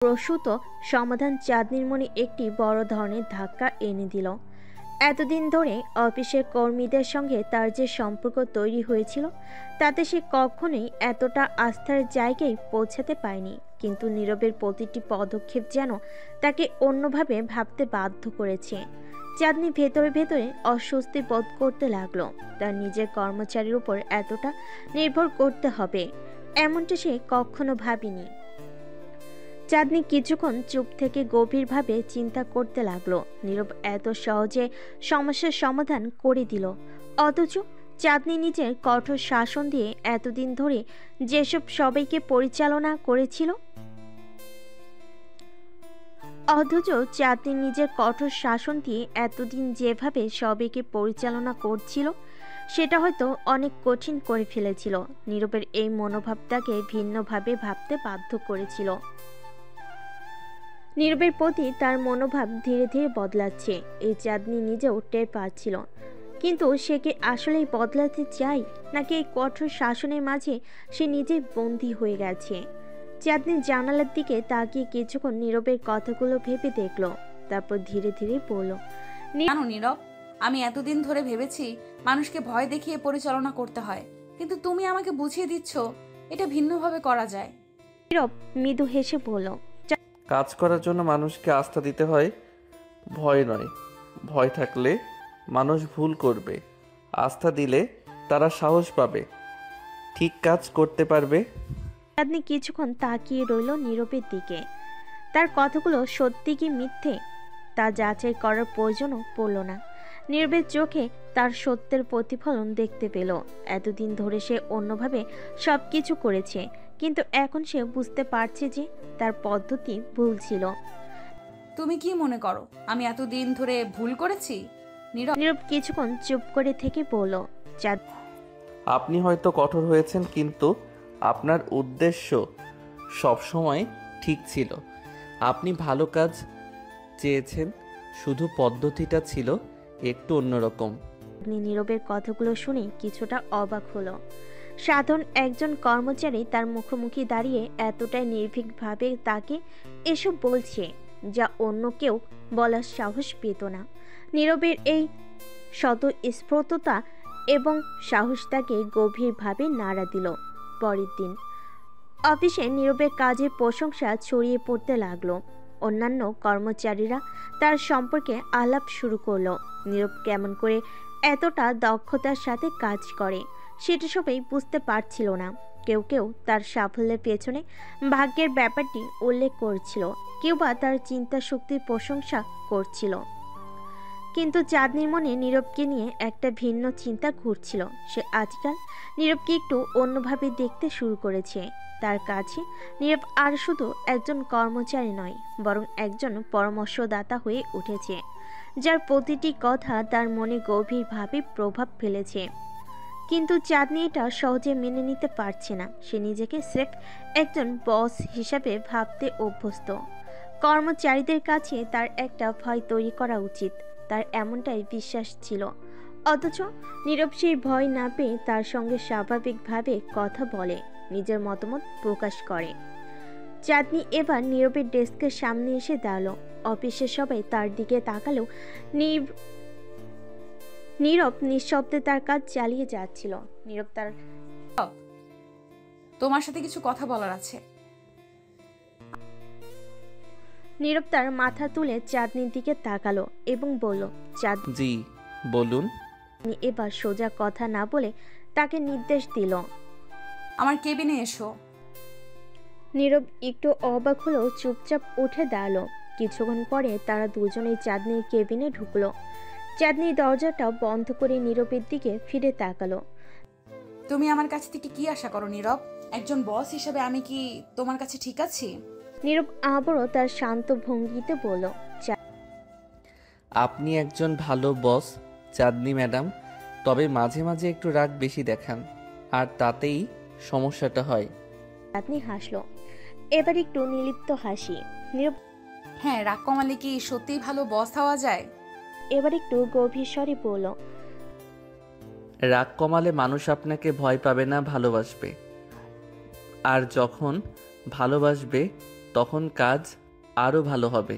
প্রসূত সমাধান চাঁদনির মনে একটি বড় ধরনের ধাক্কা এনে দিল। এতদিন ধরে অফিসের কর্মীদের সঙ্গে তার যে সম্পর্ক তৈরি হয়েছিল তাতে সে কখনোই এতটা আস্থার জায়গায় পৌঁছাতে পারেনি, কিন্তু নীরবের প্রতিটি পদক্ষেপ যেন তাকে অন্যভাবে ভাবতে বাধ্য করেছে। চাঁদনি ভেতরে ভেতরে অস্বস্তি বোধ করতে লাগলো। তার নিজের কর্মচারীর উপর এতটা নির্ভর করতে হবে এমনটা সে কখনো ভাবেনি। চাঁদনি কিছুক্ষণ চুপ থেকে গভীরভাবে চিন্তা করতে লাগলো। নীরব এত সহজে সমস্যার সমাধান করে দিল, অথচ চাঁদনি নিজের কঠোর শাসন দিয়ে এতদিন ধরে যেসব সবাইকে পরিচালনা করেছিল অথচ চাঁদনি নিজের কঠোর শাসন দিয়ে এতদিন যেভাবে সবাইকে পরিচালনা করছিল সেটা হয়তো অনেক কঠিন করে ফেলেছিল। নীরবের এই মনোভাবটাকে ভিন্নভাবে ভাবতে বাধ্য করেছিল। নীরবের প্রতি তার মনোভাব ধীরে ধীরে বদলাচ্ছে, এই চাঁদনি নিজেও টের পাচ্ছিল। কিন্তু সে কি আসলেই বদলাতে চায়, নাকি এই কঠোর শাসনের মাঝে সে নিজেই বন্দী হয়ে গেছে? চাঁদনি জানালার দিকে তাকিয়ে কিছুক্ষণ নীরবের কথাগুলো ভেবে দেখল, তারপর ধীরে ধীরে বলল, জানো নীরব, আমি এতদিন ধরে ভেবেছি মানুষকে ভয় দেখিয়ে পরিচালনা করতে হয়, কিন্তু তুমি আমাকে বুঝিয়ে দিচ্ছ এটা ভিন্নভাবে করা যায়। নীরব মৃদু হেসে বলল, কাজ করার জন্য মানুষকে আস্থা দিতে হয়, ভয় নয়। ভয় থাকলে মানুষ ভুল করবে, আস্থা দিলে তারা সাহস পাবে, ঠিক কাজ করতে পারবে। চাঁদনি কিছুক্ষণ তাকিয়ে রইল নীরবের দিকে। তার কথাগুলো সত্যি কি মিথ্যে তা যাচাই করার প্রয়োজনও পড়ল না। নীরবের চোখে তার সত্যের প্রতিফলন দেখতে পেল। এতদিন ধরে সে অন্যভাবে সব কিছু করেছে, কিন্তু এখন সে বুঝতে পারছে যে তার পদ্ধতি ভুল ছিল। তুমি কি মনে করো আমি এতদিন ধরে ভুল করেছি? নীরব কিছুক্ষণ চুপ করে থেকে বলল, চাঁদ, আপনি হয়তো কঠোর হয়েছেন, কিন্তু আপনার উদ্দেশ্য সবসময় ঠিক ছিল। আপনি ভালো কাজ চেয়েছেন, শুধু পদ্ধতিটা ছিল একটু অন্যরকম। নীরবের কথাগুলো শুনে কিছুটা অবাক হলো। সাধারণ একজন কর্মচারী তার মুখোমুখি দাঁড়িয়ে এতটাই নির্ভীকভাবে তাকে এসব বলছে, যা অন্য কেউ বলার সাহস পেত না। নীরবের এই স্বতঃস্ফূর্ততা এবং সাহস তাকে গভীরভাবে নাড়া দিল। পরের দিন অফিসে নীরবের কাজের প্রশংসা ছড়িয়ে পড়তে লাগলো। অন্যান্য কর্মচারীরা তার সম্পর্কে আলাপ শুরু করলো। নীরব কেমন করে এতটা দক্ষতার সাথে কাজ করে সেটা সবাই বুঝতে পারছিল না। কেউ কেউ তার সাফল্যের পেছনে ভাগ্যের ব্যাপারটি উল্লেখ করছিল, কেউ বা তার চিন্তা শক্তির প্রশংসা করছিল। কিন্তু চাঁদনির মনে নীরবকে নিয়ে একটা ভিন্ন চিন্তা ঘুরছিল। সে আজকাল নীরবকে একটু অন্যভাবে দেখতে শুরু করেছে। তার কাছে নীরব আর শুধু একজন কর্মচারী নয়, বরং একজন পরামর্শদাতা হয়ে উঠেছে, যার প্রতিটি কথা তার মনে গভীরভাবে প্রভাব ফেলেছে। কিন্তু চাঁদনি এটা সহজে মেনে নিতে পারছে না। সে নিজেকে স্রেফ একজন বস হিসাবে ভাবতে অভ্যস্ত। কর্মচারীদের কাছে তার একটা ভয় তৈরি করা উচিত, তার এমনটাই বিশ্বাস ছিল। অথচ নীরব সেই ভয় না পেয়ে তার সঙ্গে স্বাভাবিকভাবে কথা বলে, নিজের মতামত প্রকাশ করে। চাঁদনি এবার নীরবের ডেস্কের সামনে এসে দাঁড়ালো। অফিসের সবাই তার দিকে তাকালেও নীরব নিঃশব্দে তার কাজ চালিয়ে যাচ্ছিল। তোমার সাথে কিছু কথা বলার আছে। নীরব তার মাথা তুলে চাঁদনির দিকে তাকালো এবং বলল, চাঁদনি। জি বলুন। এবার সোজা কথা না বলে তাকে নির্দেশ দিল, আমার কেবিনে এসো। নীরব একটু অবাক হলেও চুপচাপ উঠে দাঁড়ালো। কিছুক্ষণ পরে তারা দুজনেই চাঁদনির কেবিনে ঢুকলো। চাঁদনি দরজাটা বন্ধ করে নীরবের দিকে ফিরে তাকালো। তুমি আমার কাছ থেকে কি আশা করো নীরব? একজন বস হিসেবে আমি কি তোমার কাছে ঠিক আছি? নীরব আবারও তার শান্ত ভঙ্গিতে বলল, আপনি একজন ভালো বস চাঁদনি ম্যাডাম, তবে মাঝে মাঝে একটু রাগ বেশি দেখান, আর তাতেই সমস্যাটা হয়। চাঁদনি হাসলো, এবার একটু নির্লিপ্ত হাসি। নীরব হ্যাঁ, রাগ কমালে কি সত্যিই ভালো বস হওয়া যায়? এবার একটু গভীর স্বরে বলল, রাগ কমালে মানুষ আপনাকে ভয় পাবে না, ভালোবাসবে। আর যখন ভালোবাসবে তখন কাজ আরও ভালো হবে।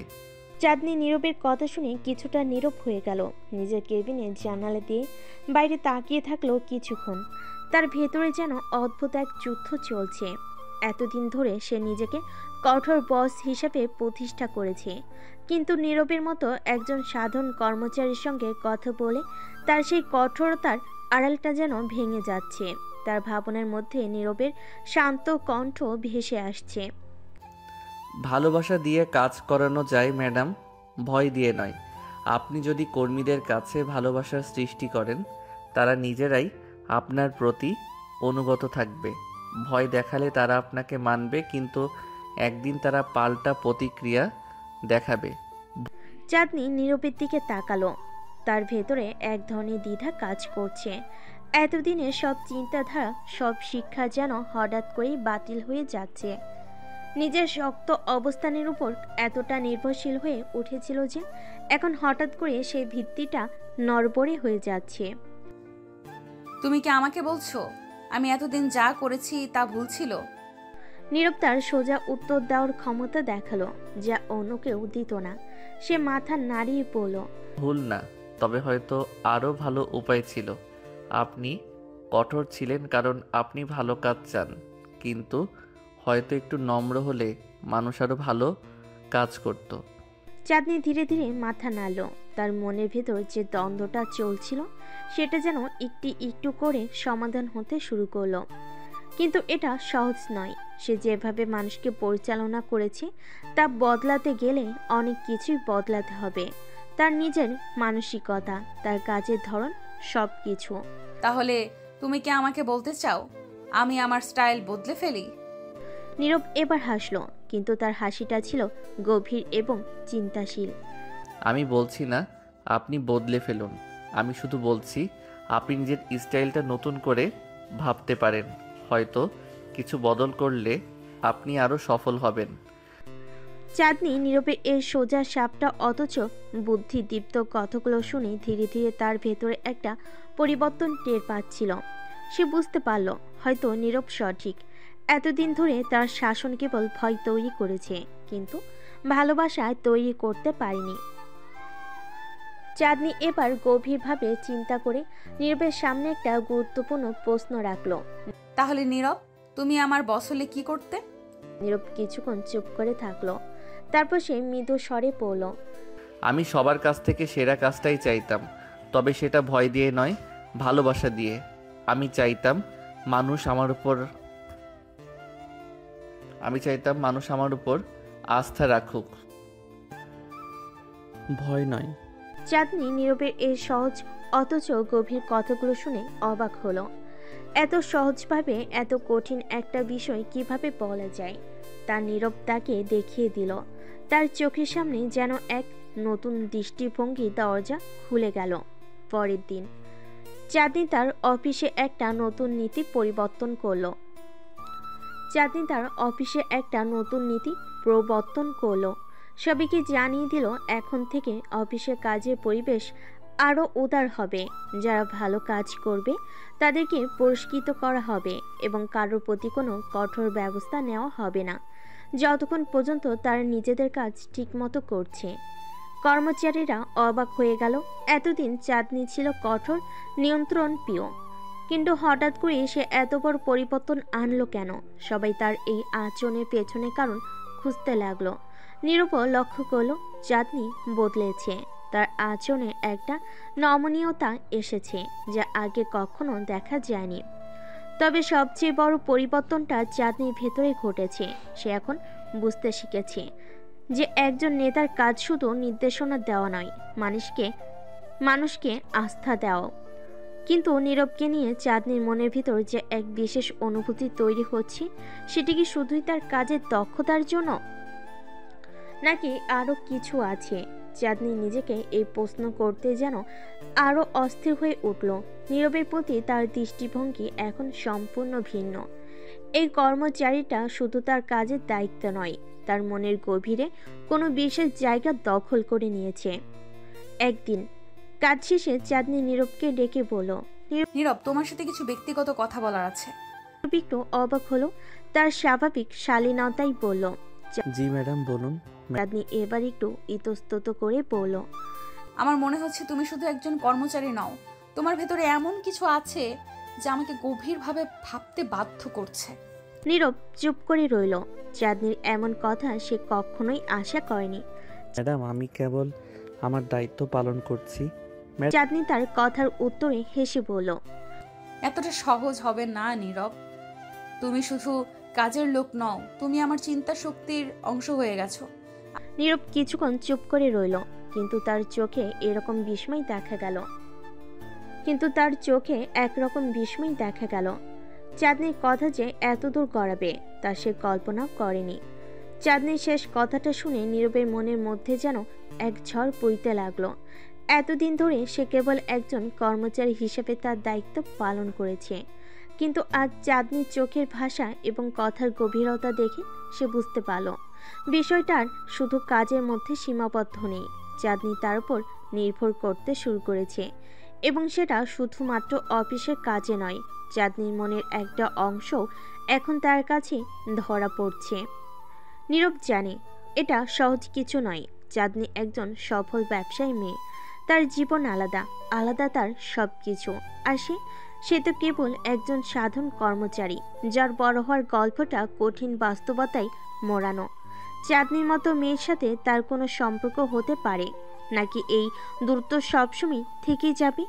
চাঁদনি নীরবের কথা শুনে কিছুটা নীরব হয়ে গেল। নিজের কেবিনে জানালা দিয়ে বাইরে তাকিয়ে থাকলো কিছুক্ষণ। তার ভেতরে যেন অদ্ভুত এক যুদ্ধ চলছে। এতদিন ধরে সে নিজেকে কঠোর বস হিসেবে প্রতিষ্ঠা করেছে, কিন্তু নীরবের মতো একজন সাধারণ কর্মচারীর সঙ্গে কথা বলে তার সেই কঠোরতার আড়ালটা যেন ভেঙে যাচ্ছে। তার ভাবনার মধ্যে নীরবের শান্ত কণ্ঠ ভেসে আসছে। ভালোবাসা দিয়ে কাজ করানো যায় ম্যাডাম, ভয় দিয়ে নয়। আপনি যদি কর্মীদের কাছে ভালোবাসার সৃষ্টি করেন, তারা নিজেরাই আপনার প্রতি অনুগত থাকবে। ভয় দেখালে তারা আপনাকে মানবে, কিন্তু একদিন তারা পাল্টা প্রতিক্রিয়া দেখাবে। চাঁদনি নীরবের দিকে তাকালো। তার ভেতরে এক ধরনের দ্বিধা কাজ করছে। এতদিনের সব চিন্তাধারা, সব শিক্ষা যেন হঠাৎ করেই বাতিল হয়ে যাচ্ছে। নিজের শক্ত অবস্থানের উপর এতটা নির্ভরশীল হয়ে উঠেছিল যে এখন হঠাৎ করে সেই ভিত্তিটা নড়বড়ে হয়ে যাচ্ছে। তুমি কি আমাকে বলছো আমি এতদিন যা করেছি তা ভুল ছিল? নীরব তার সোজা উত্তর দেওয়ার ক্ষমতা দেখালো, যা অন্য কেউ দিত না। সে মাথা নাড়িয়ে বলল, ভুল না, তবে হয়তো আরও ভালো উপায় ছিল। আপনি কঠোর ছিলেন কারণ আপনি ভালো কাজ চান, কিন্তু হয়তো একটু নম্র হলে মানুষ আরও ভালো কাজ করত। চাঁদনি ধীরে ধীরে মাথা নাড়ল। তার মনের ভেতর যে দ্বন্দ্বটা চলছিল সেটা যেন একটু একটু করে সমাধান হতে শুরু করলো। কিন্তু এটা সহজ নয়। সে যেভাবে মানুষকে পরিচালনা করেছে তা বদলাতে গেলে অনেক কিছুই বদলাতে হবে। তার নিজের মানসিকতা, তার কাজের ধরন, সব কিছু। তাহলে তুমি কি আমাকে বলতে চাও আমি আমার স্টাইল বদলে ফেলি? নীরব এবার হাসল, কিন্তু তার হাসিটা ছিল গভীর এবং চিন্তাশীল। আমি বলছি না আপনি বদলে ফেলুন, আমি শুধু বলছি আপনি নিজের স্টাইলটা নতুন করে ভাবতে পারেন। হয়তো কিছু বদল করলে আপনি আরও সফল হবেন। চাঁদনি নীরবের এই সোজা সাপটা অথচ বুদ্ধিদীপ্ত কথাগুলো শুনে ধীরে ধীরে তার ভেতরে একটা পরিবর্তন টের পাচ্ছিল। সে বুঝতে পারল হয়তো নীরব সঠিক। এতদিন ধরে তার শাসন কেবল ভয় তৈরি করেছে, কিন্তু ভালোবাসায় তৈরি করতে পারেনি। চাঁদনি এবার গভীরভাবে চিন্তা করে নীরবের সামনে একটা গুরুত্বপূর্ণ প্রশ্ন রাখল। তাহলে নীরব, তুমি আমার বস হলে কি করতে? নীরব কিছুক্ষণ চুপ করে থাকলো। তারপর সে মৃদু স্বরে পড়ল, আমি সবার কাছ থেকে সেরা কাজটাই চাইতাম, তবে সেটা ভয় দিয়ে নয়, ভালোবাসা দিয়ে। আমি চাইতাম মানুষ আমার উপর আস্থা রাখুক, ভয় নয়। চাঁদনি নীরবের এই সহজ অথচ গভীর কথাগুলো শুনে অবাক হলো। এত সহজভাবে এত কঠিন একটা বিষয় কিভাবে বলা যায়, তা নীরব তাকে দেখিয়ে দিল। তার চোখের সামনে যেন এক নতুন দৃষ্টিভঙ্গি দরজা খুলে গেল। পরের দিন চাঁদনি তার অফিসে একটা নতুন নীতি প্রবর্তন করলো। সবাইকে জানিয়ে দিল এখন থেকে অফিসের কাজের পরিবেশ আরও উদার হবে। যারা ভালো কাজ করবে তাদেরকে পুরস্কৃত করা হবে এবং কারোর প্রতি কোনো কঠোর ব্যবস্থা নেওয়া হবে না, যতক্ষণ পর্যন্ত তারা নিজেদের কাজ ঠিকমতো করছে। কর্মচারীরা অবাক হয়ে গেল। এতদিন চাঁদনি ছিল কঠোর, নিয়ন্ত্রণ প্রিয়, কিন্তু হঠাৎ করে সে এত বড় পরিবর্তন আনলো কেন? সবাই তার এই আচরণের পেছনে কারণ খুঁজতে লাগলো। নীরব লক্ষ্য করলো চাঁদনি বদলেছে। তার আচরণে একটা নমনীয়তা এসেছে যা আগে কখনো দেখা যায়নি। তবে সবচেয়ে বড় পরিবর্তনটা চাঁদনির ভেতরে ঘটেছে। সে এখন বুঝতে শিখেছে যে একজন নেতার কাজ শুধু নির্দেশনা দেওয়া নয়, মানুষকে আস্থা দেওয়া। কিন্তু নীরবকে নিয়ে চাঁদনির মনের ভিতর যে এক বিশেষ অনুভূতি তৈরি হচ্ছে, সেটি কি শুধুই তার কাজের দক্ষতার জন্য, নাকি আরও কিছু আছে? চাঁদনি নিজেকে এই প্রশ্ন করতে যেন আরও অস্থির হয়ে উঠল। নীরবের প্রতি তার দৃষ্টিভঙ্গি এখন সম্পূর্ণ ভিন্ন। এই কর্মচারীটা শুধু তার কাজের দায়িত্ব নয়, তার মনের গভীরে কোনো বিশেষ জায়গা দখল করে নিয়েছে। একদিন কাজ শেষে চাঁদনি নীরবকে ডেকে বলল, নীরব, তোমার সাথে কিছু ব্যক্তিগত কথা বলার আছে। নীরব একটু অবাক হলো। তার স্বাভাবিক শালীনতাই বলল, জি ম্যাডাম বলুন। চাঁদনি এবার একটু ইতস্তত করে বলল, আমার মনে হচ্ছে তুমি শুধু একজন কর্মচারী নও, তোমার ভেতরে এমন কিছু আছে যা আমাকে গভীরভাবে ভাবতে বাধ্য করছে। নীরব চুপ করে রইল। চাঁদনির এমন কথা সে কখনোই আশা করেনি। ম্যাডাম আমি কেবল আমার দায়িত্ব পালন করছি। চাঁদনি তার কথার উত্তরে হেসে বলল, এতটা সহজ হবে না নীরব। তুমি শুধু কাজের লোক নও, তুমি আমার চিন্তা শক্তির অংশ হয়ে গেছো। নীরব কিছুক্ষণ চুপ করে রইল, কিন্তু তার চোখে একরকম বিস্ময় দেখা গেল। চাঁদনির কথা যে এতদূর গড়াবে তা সে কল্পনা করেনি। চাঁদনির শেষ কথাটা শুনে নীরবের মনের মধ্যে যেন এক ঝড় বইতে লাগলো। এতদিন ধরে সে কেবল একজন কর্মচারী হিসেবে তার দায়িত্ব পালন করেছে, কিন্তু আজ চাঁদনির চোখের ভাষা এবং কথার গভীরতা দেখে সে বুঝতে পারল বিষয়টার শুধু কাজের মধ্যে সীমাবদ্ধ নেই। চাঁদনি তার উপর নির্ভর করতে শুরু করেছে, এবং সেটা শুধুমাত্র অফিসের কাজে নয়। চাঁদনির মনের একটা অংশ এখন তার কাছে ধরা পড়ছে। নীরব জানে এটা সহজ কিছু নয়। চাঁদনি একজন সফল ব্যবসায়ী মেয়ে, তার জীবন আলাদা, আলাদা তার সব কিছু। আর সে তো কেবল একজন সাধারণ কর্মচারী, যার বড় হওয়ার গল্পটা কঠিন বাস্তবতায় মোড়ানো। চাঁদনির মতো মেয়ের সাথে তার কোনো সম্পর্ক হতে পারে নাকি এই দূরত্ব সবসময় থেকেই যাবে?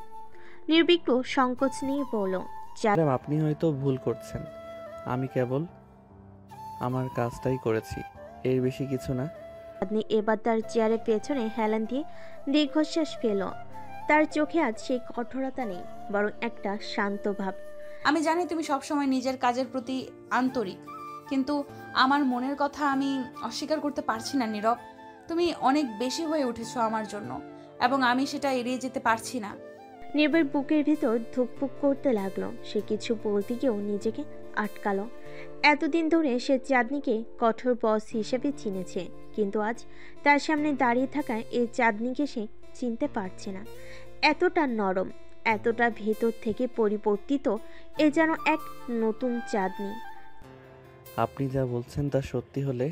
নির্বিঘ্ন সংকোচ নিয়ে বলল, ম্যাডাম আপনি হয়তো ভুল করছেন। আমি কেবল আমার কাজটাই করেছি, এর বেশি কিছু না। চাঁদনি এবার তার চেয়ারের পেছনে হেলান দিয়ে দীর্ঘশ্বাস ফেল। তার চোখে আজ সেই কঠোরতা নেই, বরং একটা শান্ত ভাব। আমি জানি তুমি সবসময় নিজের কাজের প্রতি আন্তরিক, কিন্তু আমার মনের কথা আমি অস্বীকার করতে পারছি না নীরব। তুমি অনেক বেশি হয়ে উঠেছো আমার জন্য, এবং আমি সেটা এড়িয়ে যেতে পারছি না। নীরবের বুকের ভিতর ধুকপুক করতে লাগলো। সে কিছু বলতে গিয়েও নিজেকে আটকালো। এতদিন ধরে সে চাঁদনিকে কঠোর বস হিসেবে চিনেছে, কিন্তু আজ তার সামনে দাঁড়িয়ে থাকা এই চাঁদনিকে সে চিনতে পারছে না। এতটা নরম, এতটা ভেতর থেকে পরিবর্তিত, এ যেন এক নতুন চাঁদনি। আপনি যা বলছেন তা সত্যি হলে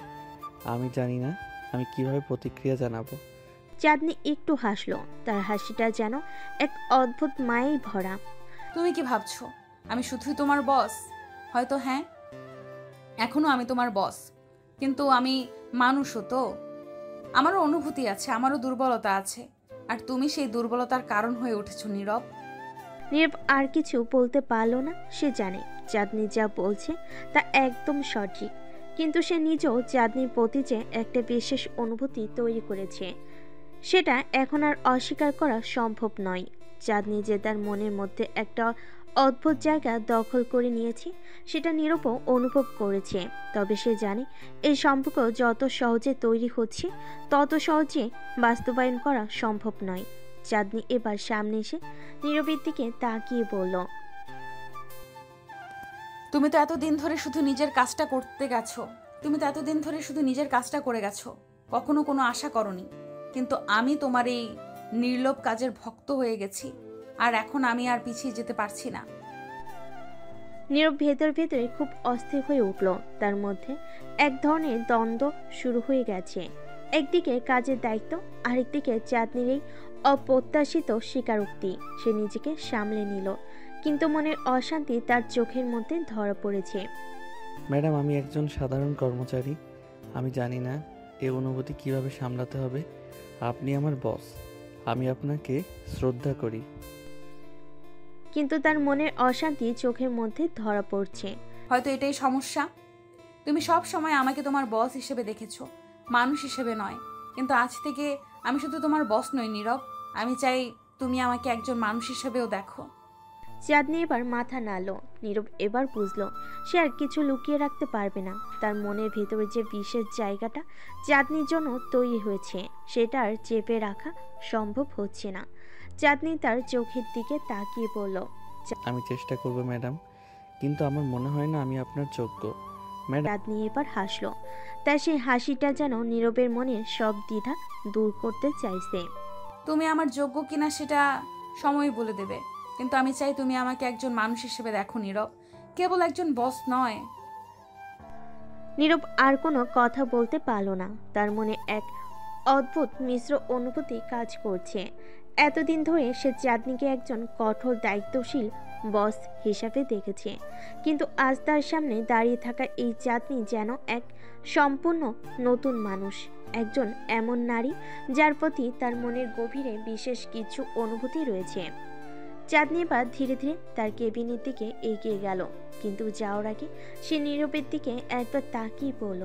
আমি জানি না আমি কিভাবে প্রতিক্রিয়া জানাবো। চাঁদনি একটু হাসলো। তার হাসিটা যেন এক অদ্ভুত মায়ায় ভরা। তুমি কি ভাবছো আমি শুধুই তোমার বস? হয়তো হ্যাঁ, এখনো আমি তোমার বস, কিন্তু আমি মানুষও তো। আমারও অনুভূতি আছে, আমারও দুর্বলতা আছে, আর তুমি সেই দুর্বলতার কারণ হয়ে উঠেছো নীরব। নীরব আর কিছু বলতে পারল না। সে জানে চাঁদনি যা বলছে তা একদম সঠিক, কিন্তু সে নিজেও চাঁদনির প্রতি যে একটা বিশেষ অনুভূতি তৈরি করেছে, সেটা এখন আর অস্বীকার করা সম্ভব নয়। চাঁদনি যে তার মনের মধ্যে একটা অদ্ভুত জায়গা দখল করে নিয়েছে, সেটা নীরবও অনুভব করেছে। তবে সে জানে এই সম্পর্ক যত সহজে তৈরি হচ্ছে, তত সহজে বাস্তবায়ন করা সম্ভব নয়। চাঁদনি এবার সামনে এসে নীরবের দিকে তাকিয়ে বলল, তুমি তো এতদিন ধরে শুধু নিজের কাজটা করতে গেছো, তুমি তো এতদিন ধরে শুধু নিজের কাজটা করে গেছো, কখনো কোনো আশা করনি। কিন্তু আমি তোমার এই নির্লোভ কাজের ভক্ত হয়ে গেছি, আর এখন আমি আর পিছিয়ে যেতে পারছি না। নীরব ভেতরে খুব অস্থির হয়ে উঠল। তার মধ্যে এক ধরনের দ্বন্দ্ব শুরু হয়ে গেছে। একদিকে কাজের দায়িত্ব, আরেকদিকে চাঁদনির এই অপ্রত্যাশিত স্বীকারোক্তি। সে নিজেকে সামলে নিল, কিন্তু মনের অশান্তি তার চোখের মধ্যে ধরা পড়েছে। ম্যাডাম আমি একজন সাধারণ কর্মচারী, আমি জানি না এই অনুভূতি কিভাবে সামলাতে হবে। আপনি আমার বস, আমি আপনাকে শ্রদ্ধা করি। কিন্তু তার মনের অশান্তি চোখের মধ্যে ধরা পড়ছে। হয়তো এটাই সমস্যা, তুমি সব সময় আমাকে তোমার বস হিসেবে দেখেছো, মানুষ হিসেবে নয়। কিন্তু আজ থেকে আমি শুধু তোমার বস নই নীরব, আমি চাই তুমি আমাকে একজন মানুষ হিসেবেও দেখো। চাঁদনি এবার মাথা নাড়ল। নীরব এবার বুঝলো সে আর কিছু লুকিয়ে রাখতে পারবে না। তার মনের ভেতরে যে বিশেষ জায়গাটা চাঁদনির জন্য তৈরি হয়েছে, সেটা আর চেপে রাখা সম্ভব হচ্ছে না। চাঁদনি তার চোখের দিকে তাকিয়ে বলল, আমি চেষ্টা করব ম্যাডাম, কিন্তু আমার মনে হয় না আমি আপনার যোগ্য। ম্যাডাম চাঁদনি এবার হাসলো। তার সেই হাসিটা যেন নীরবের মনের সব দ্বিধা দূর করতে চাইছে। তুমি আমার যোগ্য কিনা সেটা সময় বলে দেবে, কিন্তু আমি চাই তুমি আমাকে একজন মানুষ হিসেবে দেখো নীরব, কেবল একজন বস নয়। নীরব আর কোনো কথা বলতে পারল না। তার মনে এক অদ্ভুত মিশ্র অনুভূতি কাজ করছে। এতদিন ধরে সে চাঁদনিকে একজন কঠোর দায়িত্বশীল বস হিসাবে দেখেছে, কিন্তু আজ তার সামনে দাঁড়িয়ে থাকা এই চাঁদনি যেন এক সম্পূর্ণ নতুন মানুষ, একজন এমন নারী যার প্রতি তার মনের গভীরে বিশেষ কিছু অনুভূতি রয়েছে। চাঁদনি এবার ধীরে ধীরে তার কেবিনের দিকে এগিয়ে গেল, কিন্তু যাওয়ার আগে সে নীরবের দিকে একবার তাকিয়ে পড়ল।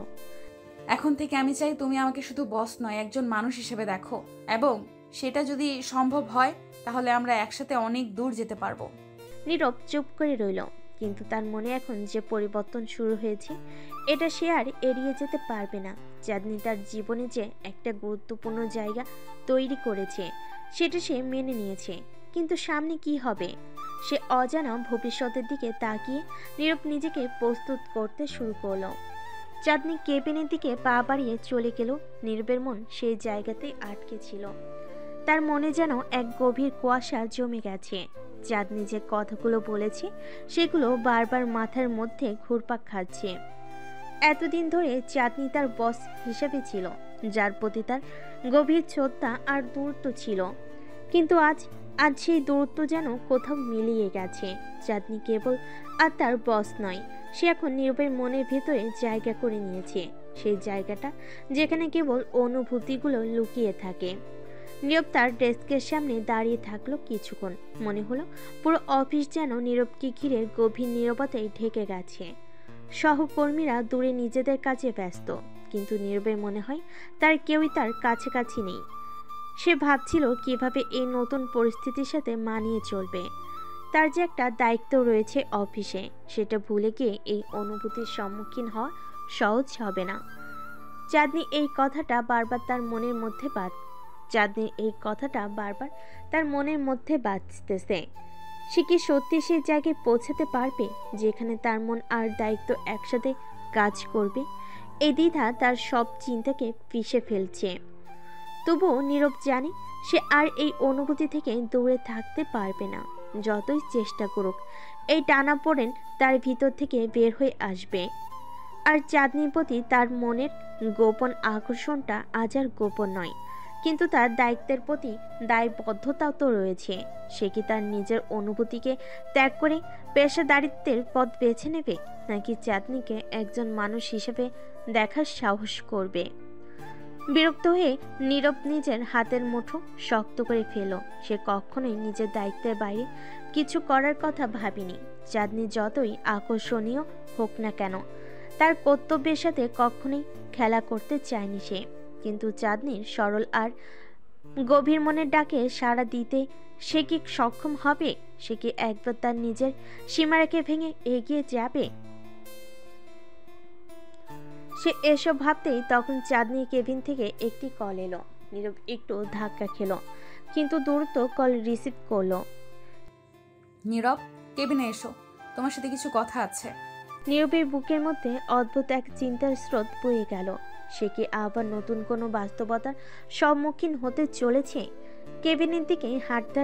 এখন থেকে আমি চাই তুমি আমাকে শুধু বস নয়, একজন মানুষ হিসেবে দেখো, এবং সেটা যদি সম্ভব হয় তাহলে আমরা একসাথে অনেক দূর যেতে পারবো। নীরব চুপ করে রইল, কিন্তু তার মনে এখন যে পরিবর্তন শুরু হয়েছে এটা সে আর এড়িয়ে যেতে পারবে না। চাঁদনি তার জীবনে যে একটা গুরুত্বপূর্ণ জায়গা তৈরি করেছে সেটা সে মেনে নিয়েছে, কিন্তু সামনে কি হবে সে অজানা ভবিষ্যতের দিকে তাকিয়ে নীরব নিজেকে প্রস্তুত করতে শুরু করলো। চাঁদনি কেবিনের দিকে পা বাড়িয়ে চলে গেল। নীরবের মন সেই জায়গাতেই আটকে ছিল। তার মনে যেন এক গভীর কুয়াশা জমে গেছে। চাঁদনি যে কথাগুলো বলেছে সেগুলো বারবার মাথার মধ্যে ঘুরপাক খাচ্ছে। এতদিন ধরে চাঁদনি তার বস হিসেবে ছিল, যার প্রতি তার গভীর শ্রদ্ধা আর দূরত্ব ছিল, কিন্তু আজ সেই দূরত্ব যেন কোথাও মিলিয়ে গেছে। চাঁদনি কেবল আর তার বস নয়, সে এখন নীরবের মনের ভেতরে জায়গা করে নিয়েছে, সেই জায়গাটা যেখানে কেবল অনুভূতিগুলো লুকিয়ে থাকে। নীরব তার ডেস্কের সামনে দাঁড়িয়ে থাকলো কিছুক্ষণ। মনে হলো পুরো অফিস যেন নীরবকে ঘিরে গভীর নীরবতায় ঢেকে গেছে। সহকর্মীরা দূরে নিজেদের কাজে ব্যস্ত, কিন্তু নীরবের মনে হয় তার কেউই তার কাছাকাছি নেই। সে ভাবছিল কিভাবে এই নতুন পরিস্থিতির সাথে মানিয়ে চলবে। তার যে একটা দায়িত্ব রয়েছে অফিসে, সেটা ভুলে গিয়ে এই অনুভূতির সম্মুখীন হওয়া সহজ হবে না। চাঁদনি এই কথাটা বারবার তার মনের মধ্যে তার মনের মধ্যে বাজতেছে। সে কি সত্যি সেই জায়গায় পৌঁছাতে পারবে যেখানে তার মন আর দায়িত্ব একসাথে কাজ করবে? এই দ্বিধা তার সব চিন্তাকে পিষে ফেলছে। তবুও নীরব জানে সে আর এই অনুভূতি থেকে দূরে থাকতে পারবে না। যতই চেষ্টা করুক, এই টানাপোড়েন তার ভিতর থেকে বের হয়ে আসবে। আর চাঁদনির প্রতি তার মনের গোপন আকর্ষণটা আজ আর গোপন নয়, কিন্তু তার দায়িত্বের প্রতি দায়বদ্ধতাও তো রয়েছে। সে কি তার নিজের অনুভূতিকে ত্যাগ করে পেশাদারিত্বের পথ বেছে নেবে, নাকি চাঁদনিকে একজন মানুষ হিসেবে দেখার সাহস করবে? বিরক্ত হয়ে নীরব নিজের হাতের মুঠো শক্ত করে ফেলল। সে কখনোই নিজের দায়িত্বের বাইরে কিছু করার কথা ভাবেনি। চাঁদনি যতই আকর্ষণীয় হোক না কেন, তার কর্তব্যের সাথে কখনোই খেলা করতে চায়নি সে। কিন্তু চাঁদনির সরল আর গভীর মনের ডাকে সাড়া দিতে সে কি সক্ষম হবে? সে কি একবার তার নিজের সীমারেখা ভেঙে এগিয়ে যাবে? সে এসব ভাবতেই তখন চাঁদনি কেবিন থেকে একটি কল এলো। নীরব একটু ধাক্কা খেলো, কিন্তু দ্রুত কল রিসিভ করলো। নীরব, কেবিনে এসো, তোমার সাথে কিছু কথা আছে। নীরবের বুকের মধ্যে অদ্ভুত এক চিন্তার স্রোত বয়ে গেল। সে কি আবার নতুন কোনো বাস্তবতার সম্মুখীন হতে চলেছে? কেবিনের দিকে হাঁটতে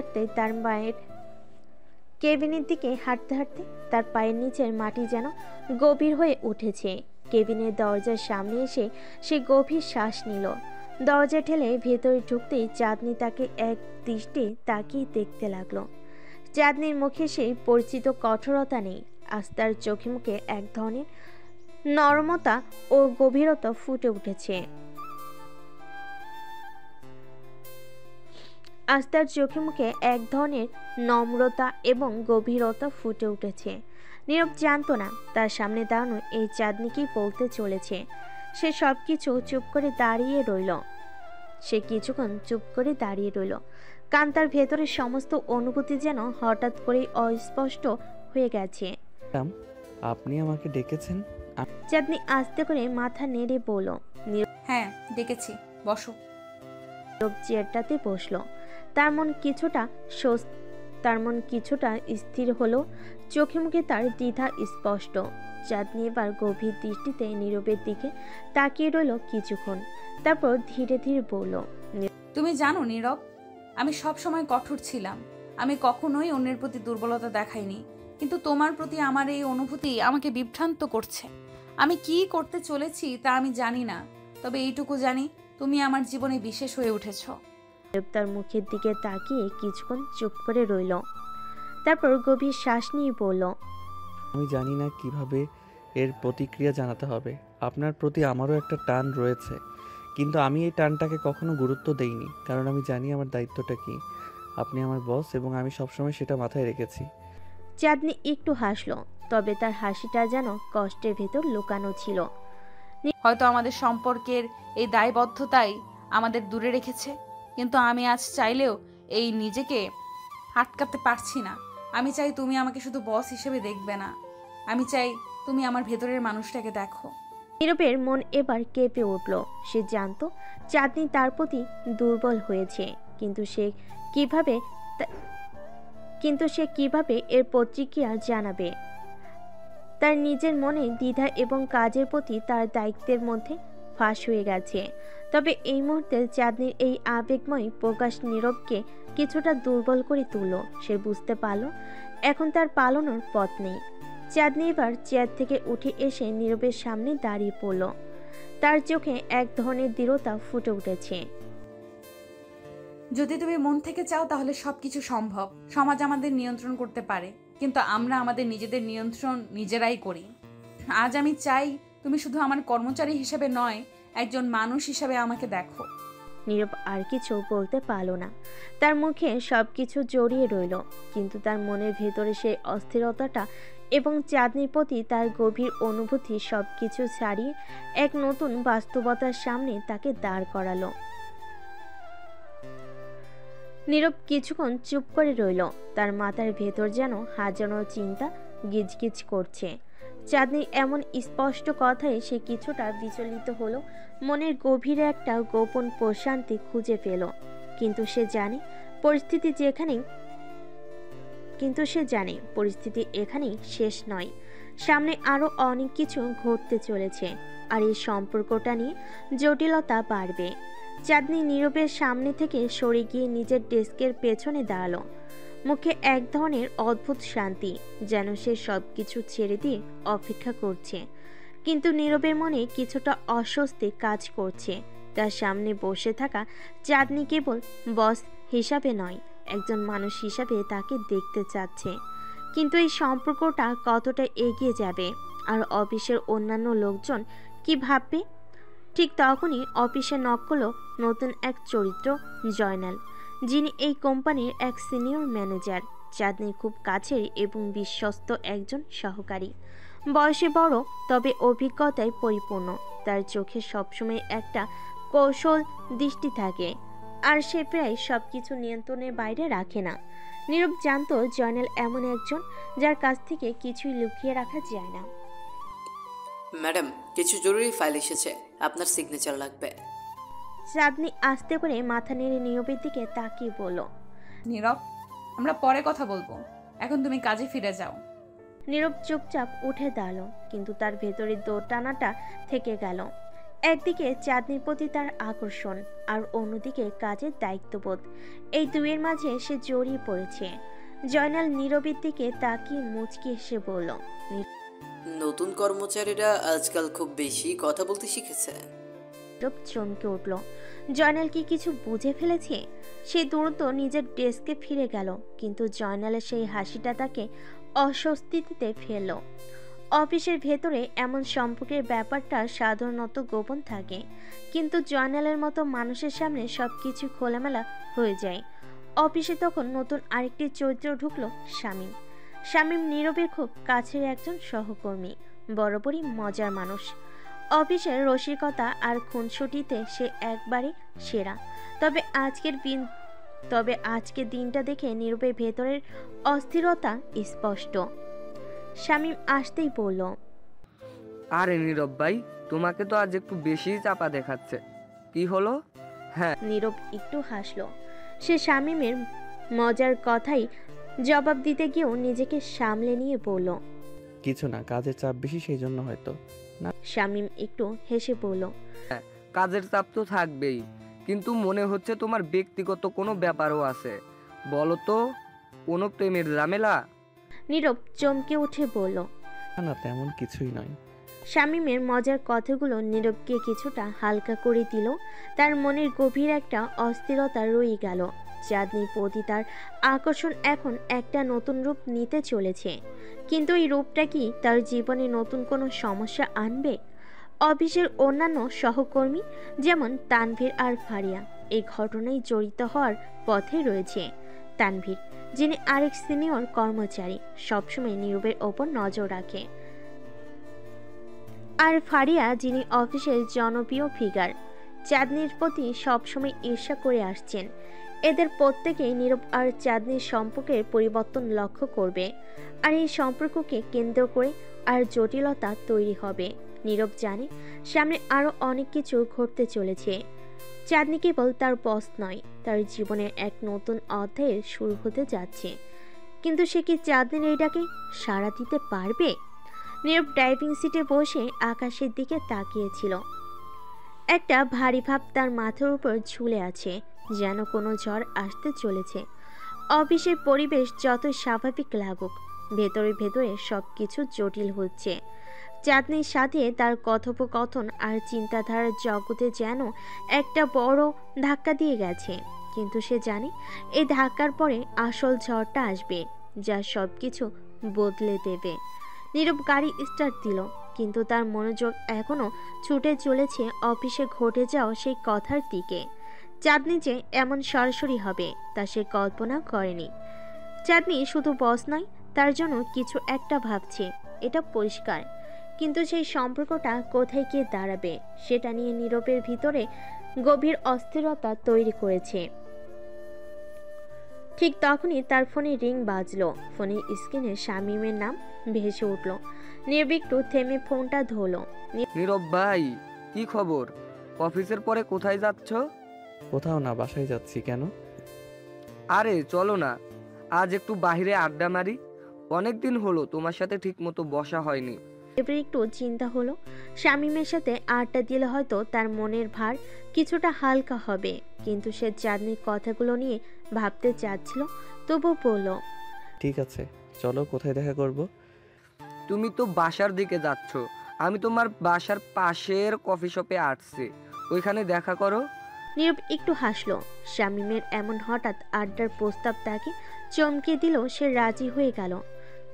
হাঁটতে তার পায়ের নিচের মাটি যেন গভীর হয়ে উঠেছে। কেবিনের দরজার সামনে এসে সে গভীর শ্বাস নিল। দরজা ঠেলে ভেতরে ঢুকতেই চাঁদনি তাকে এক দৃষ্টি তাকিয়ে দেখতে লাগলো। চাঁদনির মুখে সেই পরিচিত কঠোরতা নেই, আজ তার চোখে মুখে এক ধরনের নরমতা ও গভীরতা ফুটে উঠেছে। আজ তার চোখে মুখে এক ধরনের নম্রতা এবং গভীরতা ফুটে উঠেছে। নীরব জানতো না তার সামনে দাঁড়ানো এই চাঁদনিকেই বলতে চলেছে। সে কিছুক্ষণ চুপ করে দাঁড়িয়ে রইল। কান্তার ভেতরের সমস্ত অনুভূতি যেন হঠাৎ করেই অস্পষ্ট হয়ে গেছে। আপনি আমাকে ডেকেছেন? চাঁদনি আস্তে করে মাথা নেড়ে বলল। হ্যাঁ, ডেকেছি, বসো। নীরব চেয়ারটাতে বসলো। তার মন কিছুটা স্থির হলো। চোখে মুখে তার দ্বিধা স্পষ্ট। চাঁদনি এবার গভীর দৃষ্টিতে নীরবের দিকে তাকিয়ে রইল কিছুক্ষণ, তারপর ধীরে ধীরে বলল। তুমি জানো নীরব, আমি সব সময় কঠোর ছিলাম। আমি কখনোই অন্যের প্রতি দুর্বলতা দেখাইনি, কিন্তু তোমার প্রতি আমার এই অনুভূতি আমাকে বিভ্রান্ত করছে। আমি কি করতে চলেছি তা আমি জানি না, তবে এইটুকু জানি তুমি আমার জীবনে বিশেষ হয়ে উঠেছ। নীরব তার মুখের দিকে তাকিয়ে কিছুক্ষণ চুপ করে রইল। তারপর গভীর শ্বাস নিয়ে বলল, আমি জানি না কিভাবে এর প্রতিক্রিয়া জানাতে হবে। আপনার প্রতি আমারও একটা টান রয়েছে, কিন্তু আমি এই টানটাকে কখনো গুরুত্ব দেইনি, কারণ আমি জানি আমার দায়িত্বটা কি। আপনি আমার বস এবং আমি সবসময় সেটা মাথায় রেখেছি। চাঁদনি একটু হাসলো, তবে তার হাসিটা যেন কষ্টের ভেতর লুকানো ছিল। হয়তো আমাদের সম্পর্কের এই দায়বদ্ধতাই আমাদের দূরে রেখেছে, কিন্তু আমি আজ চাইলেও এই নিজেকে আটকাতে পারছি না। আমি চাই তুমি আমাকে শুধু বস হিসেবে দেখবে না, আমি চাই তুমি আমার ভেতরের মানুষটাকে দেখো। নীরবের মন এবার কেঁপে উঠল। সে জানতো চাঁদনি তার প্রতি দুর্বল হয়েছে, কিন্তু কিভাবে তা- সে কিভাবে এর প্রতিক্রিয়া জানাবে। তার নিজের মনে দ্বিধা এবং কাজের প্রতি তার দায়িত্বের মধ্যে ফাঁস হয়ে গেছে। তবে এই মুহূর্তে চাঁদনির এই আবেগময় প্রকাশ নীরবকে কিছুটা দুর্বল করে তুলল। সে বুঝতে পারল এখন তার পালানোর পথ নেই। চাঁদনি এবার চেয়ার থেকে উঠে এসে নীরবের সামনে দাঁড়িয়ে পড়ল। তার চোখে এক ধরনের দৃঢ়তা ফুটে উঠেছে। যদি তুমি মন থেকে চাও তাহলে সবকিছু সম্ভব। সমাজ আমাদের নিয়ন্ত্রণ করতে পারে, কিন্তু আমরা আমাদের নিজেদের নিয়ন্ত্রণ নিজেরাই করি। আজ আমি চাই তুমি শুধু আমার কর্মচারী হিসেবে নয়, একজন মানুষ হিসেবে আমাকে দেখো। নীরব আর কিছু বলতে পারল না। তার মুখে সবকিছু জড়িয়ে রইল, কিন্তু তার মনের ভেতরে সেই অস্থিরতাটা এবং চাঁদনির প্রতি তার গভীর অনুভূতি সবকিছু ছাড়িয়ে এক নতুন বাস্তবতার সামনে তাকে দাঁড় করালো। নীরব কিছুক্ষণ চুপ করে রইল। তার মাথার ভেতর যেন হাজারো চিন্তা গিজগিজ করছে। চাঁদনির এমন স্পষ্ট কথায় সে কিছুটা বিচলিত হলো। মনের গভীরে একটা গোপন প্রশান্তি খুঁজে পেল। কিন্তু সে জানে পরিস্থিতি এখানেই শেষ নয়। সামনে আরো অনেক কিছু ঘটতে চলেছে, আর এই সম্পর্কটা নিয়ে জটিলতা বাড়বে। চাঁদনি নীরবের সামনে থেকে সরে গিয়ে নিজের ডেস্কের পেছনে দাঁড়ালো। মুখে এক ধরনের অদ্ভুত শান্তি, যেন সে সবকিছু ছেড়ে দিয়ে অপেক্ষা করছে। কিন্তু নীরবের মনে কিছুটা অস্বস্তি কাজ করছে। তার সামনে বসে থাকা চাঁদনি কেবল বস হিসাবে নয়, একজন মানুষ হিসাবে তাকে দেখতে চাচ্ছে। কিন্তু এই সম্পর্কটা কতটা এগিয়ে যাবে, আর অফিসের অন্যান্য লোকজন কি ভাববে? ঠিক তখনই অফিসে নক করলো নতুন এক চরিত্র, জয়নাল, যিনি এই কোম্পানির এক সিনিয়র ম্যানেজার। চাঁদনির খুব কাছের এবং বিশ্বস্ত একজন সহকারী। বয়সে বড়, তবে অভিজ্ঞতায় পরিপূর্ণ। তার চোখে সবসময় একটা কৌশল দৃষ্টি থাকে, আর সে প্রায় সবকিছু নিয়ন্ত্রণের বাইরে রাখে না। নীরব জানতো জয়নাল এমন একজন যার কাছ থেকে কিছুই লুকিয়ে রাখা যায় না। ম্যাডাম, কিছু জরুরি ফাইল এসেছে, আপনার সিগনেচার লাগবে। চাঁদনি আস্তে করে মাথা নেড়ে নীরবের দিকে তাকিয়ে বলল, নীরব, আমরা পরে কথা বলবো, এখন তুমি কাজে ফিরে যাও। নীরব চুপচাপ উঠে দাঁড়ালো, কিন্তু তার ভেতরে দোটানাটা থেকে গেল। একদিকে চাঁদনির প্রতি তার আকর্ষণ, আর অন্যদিকে কাজের দায়িত্ববোধ। এই দুইয়ের মাঝে সে জড়িয়ে পড়েছে। জয়নাল নীরবের দিকে তাকিয়ে মুচকি এসে বলল, নতুন কর্মচারীরা আজকাল খুব বেশি কথা বলতে শিখেছে। নীরব চমকে উঠল। জয়নাল কি কিছু বুঝে ফেলেছে? সে দ্রুত নিজের ডেস্কে ফিরে গেল, কিন্তু জয়নালের সেই হাসিটা তাকে অস্বস্তিতে ফেলল। অফিসের ভেতরে এমন সম্পর্কের ব্যাপারটা সাধারণত গোপন থাকে, কিন্তু জয়নালের মতো মানুষের সামনে সবকিছু খোলামেলা হয়ে যায়। অফিসে তখন নতুন আরেকটি চরিত্র ঢুকলো, শামীম। শামীম নীরবের খুব কাছের একজন সহকর্মী, বরাবরই মজার মানুষ। অফিসের রসিকতা আর খুনসুটিতে সে একবারে সেরা। তবে আজকের দিনটা দেখে নীরবের ভেতরের অস্থিরতা স্পষ্ট। শামীম আসতেই বলল, আরে নীরব ভাই, তোমাকে তো আজ একটু বেশি চাপা দেখাচ্ছে, কি হলো? হ্যাঁ। নীরব একটু হাসলো। সে শামীমের মজার কথাই জবাব দিতে গিয়েও নিজেকে সামলে নিয়ে বলল, কিছু না, কাজের চাপ বেশি, সেই জন্য হয়তো। শামীম একটু হেসে বলল, কাজের চাপ তো থাকবেই, কিন্তু মনে হচ্ছে তোমার ব্যক্তিগত কোনো ব্যাপারও আছে। বলো তো, কোনো প্রেমের ঝামেলা? নীরব চমকে উঠে বলল, না না, তেমন কিছুই নয়। শামীমের মজার কথাগুলো নীরবকে কিছুটা হালকা করে দিল। তার মনের গভীর একটা অস্থিরতা রয়ে গেল। চাঁদনির প্রতি তার আকর্ষণ এখন একটা নতুন রূপ নিতে চলেছে, কিন্তু এই রূপটা কি তার জীবনে নতুন কোনো সমস্যা আনবে? অফিসের অন্যান্য সহকর্মী যেমন তানভীর আর ফারিয়া এই ঘটনায় জড়িত হওয়ার পথে রয়েছে। তানভীর, যিনি আরেক সিনিয়র কর্মচারী, সবসময় নীরবের ওপর নজর রাখে, আর ফারিয়া, যিনি অফিসের জনপ্রিয় ফিগার, চাঁদনির প্রতি সবসময় ঈর্ষা করে আসছেন। এদের প্রত্যেকেই নীরব আর চাঁদনির সম্পর্কের পরিবর্তন লক্ষ্য করবে, আর এই সম্পর্ককে কেন্দ্র করে আর জটিলতা তৈরি হবে। নীরব জানে সামনে আরও অনেক কিছু ঘটতে চলেছে। চাঁদনি কেবল তার বস নয়, তার জীবনের এক নতুন অধ্যায়ের শুরু হতে যাচ্ছে। কিন্তু সে কি চাঁদনির এই ডাকে সাড়া দিতে পারবে? নীরব ড্রাইভিং সিটে বসে আকাশের দিকে তাকিয়েছিল। একটা ভারী ভাব তার মাথার উপর ঝুলে আছে, যেন কোনো ঝড় আসতে চলেছে। অফিসের পরিবেশ যত স্বাভাবিক লাগুক, ভেতরে ভেতরে সব কিছু জটিল হচ্ছে। চাঁদনির সাথে তার কথোপকথন আর চিন্তাধারার জগতে যেন একটা বড় ধাক্কা দিয়ে গেছে। কিন্তু সে জানে এই ধাক্কার পরে আসল ঝড়টা আসবে, যা সব কিছু বদলে দেবে। নীরব গাড়ি স্টার্ট দিল, কিন্তু তার মনোযোগ এখনও ছুটে চলেছে অফিসে ঘটে যাওয়া সেই কথার দিকে। চাঁদনি যে এমন সরাসরি হবে তা সে কল্পনা করেনি। চাঁদনি শুধু বস নয়, তার জন্য কিছু একটা ভাবছে, এটা পরিষ্কার। কিন্তু সেই সম্পর্কটা কোথায় গিয়ে দাঁড়াবে সেটা নিয়ে নীরবের ভিতরে গভীর অস্থিরতা তৈরি করেছে। ঠিক তখনই তার ফোনে রিং বাজলো। ফোনের স্ক্রিনে শামীমের নাম ভেসে উঠল। নীরব একটু থেমে ফোনটা ধরল। নীরব ভাই, কি খবর? অফিসের পরে কোথায় যাচ্ছ? কোথাও না, বাসায় যাচ্ছি। কেন? আরে চলো না, আজ একটু বাইরে আড্ডা মারি। অনেকদিন হলো তোমার সাথে ঠিক মতো বসা হয়নি। এবার একটু চিন্তা হলো, শামীমের সাথে আড্ডা দিলে হয়তো তার মনের ভার কিছুটা হালকা হবে। কিন্তু সে চাঁদনির কথাগুলো নিয়ে ভাবতে চাচ্ছিল, তবু বলল, ঠিক আছে, চলো। কোথায় দেখা করব? তুমি তো বাসার দিকে যাচ্ছ, আমি তোমার বাসার পাশের কফি শপে আসছি, ওইখানে দেখা করো। নীরব একটু হাসলো। শামীমের এমন হঠাৎ আড্ডার প্রস্তাব তাকে চমকে দিল। সে রাজি হয়ে গেল।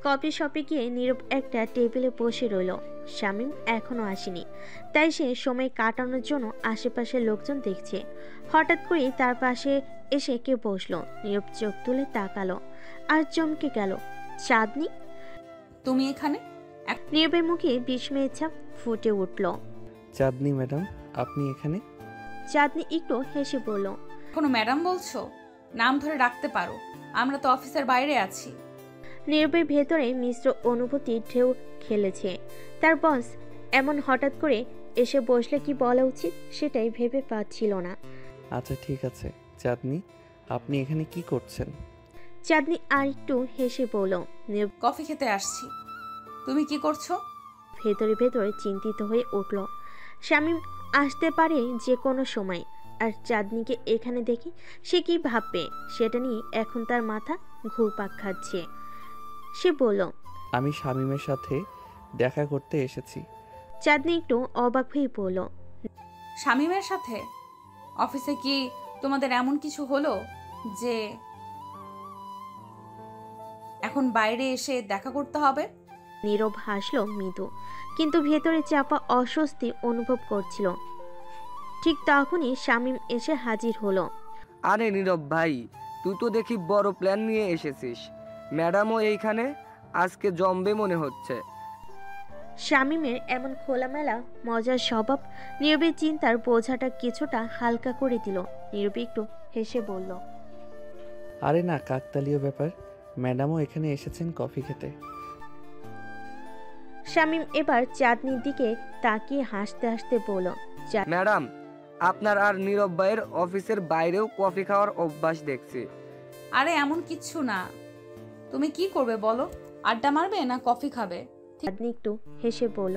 কফি শপে গিয়ে নীরব একটা টেবিলে বসে রইল। শামীম এখনো আসেনি, তাই সে সময় কাটানোর জন্য আশেপাশের লোকজন দেখছে। হঠাৎ করেই তার পাশে এসে কে বসলো। নীরব চোখ তুলে তাকালো আর চমকে গেল, চাঁদনি! তুমি এখানে? নীরবের মুখে বিস্ময়ের ছাপ ফুটে উঠল। চাঁদনি ম্যাডাম, আপনি এখানে? চাঁদনি একটু হেসে বলল, এখনো ম্যাডাম বলছো? নাম ধরে রাখতে পারো, আমরা তো অফিসের বাইরে আছি। নীরবের ভেতরে মিশ্র অনুভূতি ঢেউ খেলেছে। তার বস এমন হঠাৎ করে এসে বসলে কি বলা উচিত সেটাই ভেবে পাচ্ছিল না। আচ্ছা ঠিক আছে। চাঁদনি, আপনি এখানে কি করছেন? চাঁদনি আর একটু হেসে বলল। নীরব কফি খেতে আসছি। তুমি কি করছো? ভেতরে ভেতরে চিন্তিত হয়ে উঠল। শামীম আসতে পারে যে কোনো সময়, আর চাঁদনিকে এখানে দেখে সে কি ভাববে সেটা নিয়ে এখন তার মাথা ঘুরপাক খাচ্ছে। সে বলল, আমি শামীমের সাথে দেখা করতে এসেছি। চাঁদনি একটু অবাক হয়ে বলল, শামীমের সাথে? অফিসে কি তোমাদের এমন কিছু হলো যে এখন বাইরে এসে দেখা করতে হবে? নীরব হাসলো মৃদু, কিন্তু ভেতরে চাপা অস্বস্তি অনুভব করছিল। ঠিক তখনই শামীম এসে হাজির হলো। আরে নীরব ভাই, তুই তো দেখি বড় প্ল্যান নিয়ে এসেছিস। ম্যাডামও এইখানে, আজকে জমবে মনে হচ্ছে। শামীমের এমন খোলামেলা মজার স্বভাব নীরবের চিন্তার বোঝাটা কিছুটা হালকা করে দিল। নীরব একটু হেসে বলল, আরে না, কাকতালীয় ব্যাপার। ম্যাডামও এখানে এসেছেন কফি খেতে। শামীম এবার চাঁদনির দিকে তাকিয়ে হাসতে হাসতে বলল, ম্যাডাম, আপনার আর নীরব ভাইয়ের অফিসের বাইরেও কফি খাওয়ার অভ্যাস দেখছি। আরে এমন কিচ্ছু না। তুমি কি করবে বলো? আড্ডা মারবে না কফি খাবে? চাঁদনি একটু হেসে বলল।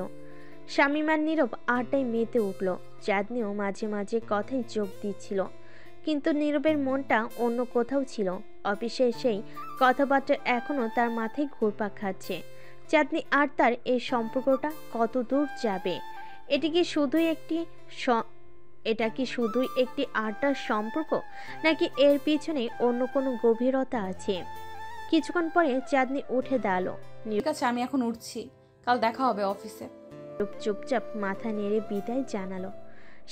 শামীম আর নীরব আড্ডায় মেতে উঠল। চাঁদনিও মাঝে মাঝে কথায় যোগ দিচ্ছিল, কিন্তু নীরবের মনটা অন্য কোথাও ছিল। অফিসে সেই কথাবার্তা এখনো তার মাথায় ঘুরপাক খাচ্ছে। চাঁদনি আর তার এই সম্পর্কটা কত দূর যাবে। এটি কি শুধুই একটি এটা কি শুধুই একটি আড্ডার সম্পর্ক, নাকি এর পিছনে অন্য কোনো গভীরতা আছে? কিছুক্ষণ পরে চাঁদনি উঠে দাঁড়ালো। ঠিক আছে, আমি এখন উঠছি, কাল দেখা হবে অফিসে। চুপচাপ মাথা নেড়ে বিদায় জানালো।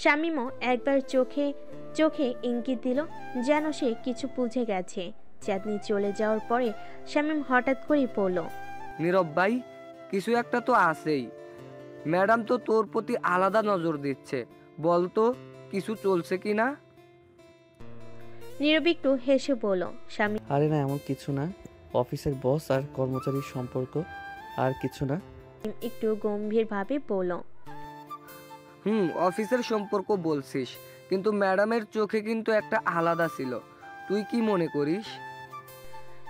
শামীমও একবার চোখে চোখে ইঙ্গিত দিল, যেন সে কিছু বুঝে গেছে। চাঁদনি চলে যাওয়ার পরে শামীম হঠাৎ করেই পড়ল, নীরব ভাই, কিছু একটা তো আছেই। ম্যাডাম তো তোর প্রতি আলাদা নজর দিচ্ছে, বলতো কিছু চলছে কি না? নীরব একটু হেসে বলল, শামীম আরে না, এমন কিছু না। অফিসের বস আর কর্মচারীর সম্পর্ক, আর কিছু না। একটু গম্ভীরভাবে বলল, অফিসের সম্পর্ক বলছিস, কিন্তু ম্যাডামের চোখে কিন্তু একটা আলাদা ছিল। তুই কি মনে করিস?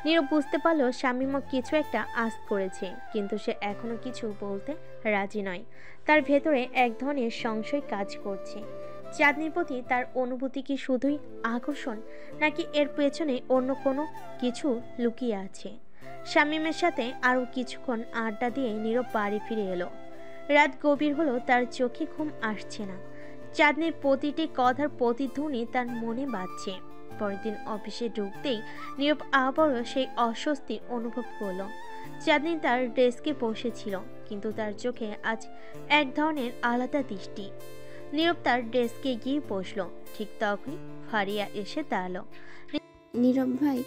নীরব বুঝতে পারলো শামীমও কিছু একটা আঁচ করেছে, কিন্তু সে এখনো কিছু বলতে রাজি নয়। তার ভেতরে এক ধরনের সংশয় কাজ করছে। চাঁদনির প্রতি তার অনুভূতি কি শুধুই আকর্ষণ, নাকি এর পেছনে অন্য কোনো কিছু লুকিয়ে আছে? শামীমের সাথে আরও কিছুক্ষণ আড্ডা দিয়ে নীরব বাড়ি ফিরে এলো। রাত গভীর হলো, তার চোখে ঘুম আসছে না। চাঁদনির প্রতিটি কথার প্রতিধ্বনি তার মনে বাজছে। পরের দিন অফিসে ঢুকতেই নীরব আবারও সেই অস্বস্তি অনুভব করলো। চাঁদনি তার ডেস্কে বসেছিল, কিন্তু তার চোখে আজ এক ধরনের আলাদা দৃষ্টি। নীরব তার ডেস্কে গিয়ে বসলো। ঠিক তখনই ফারিয়া এসে দাঁড়ালো। নীরব ভাই,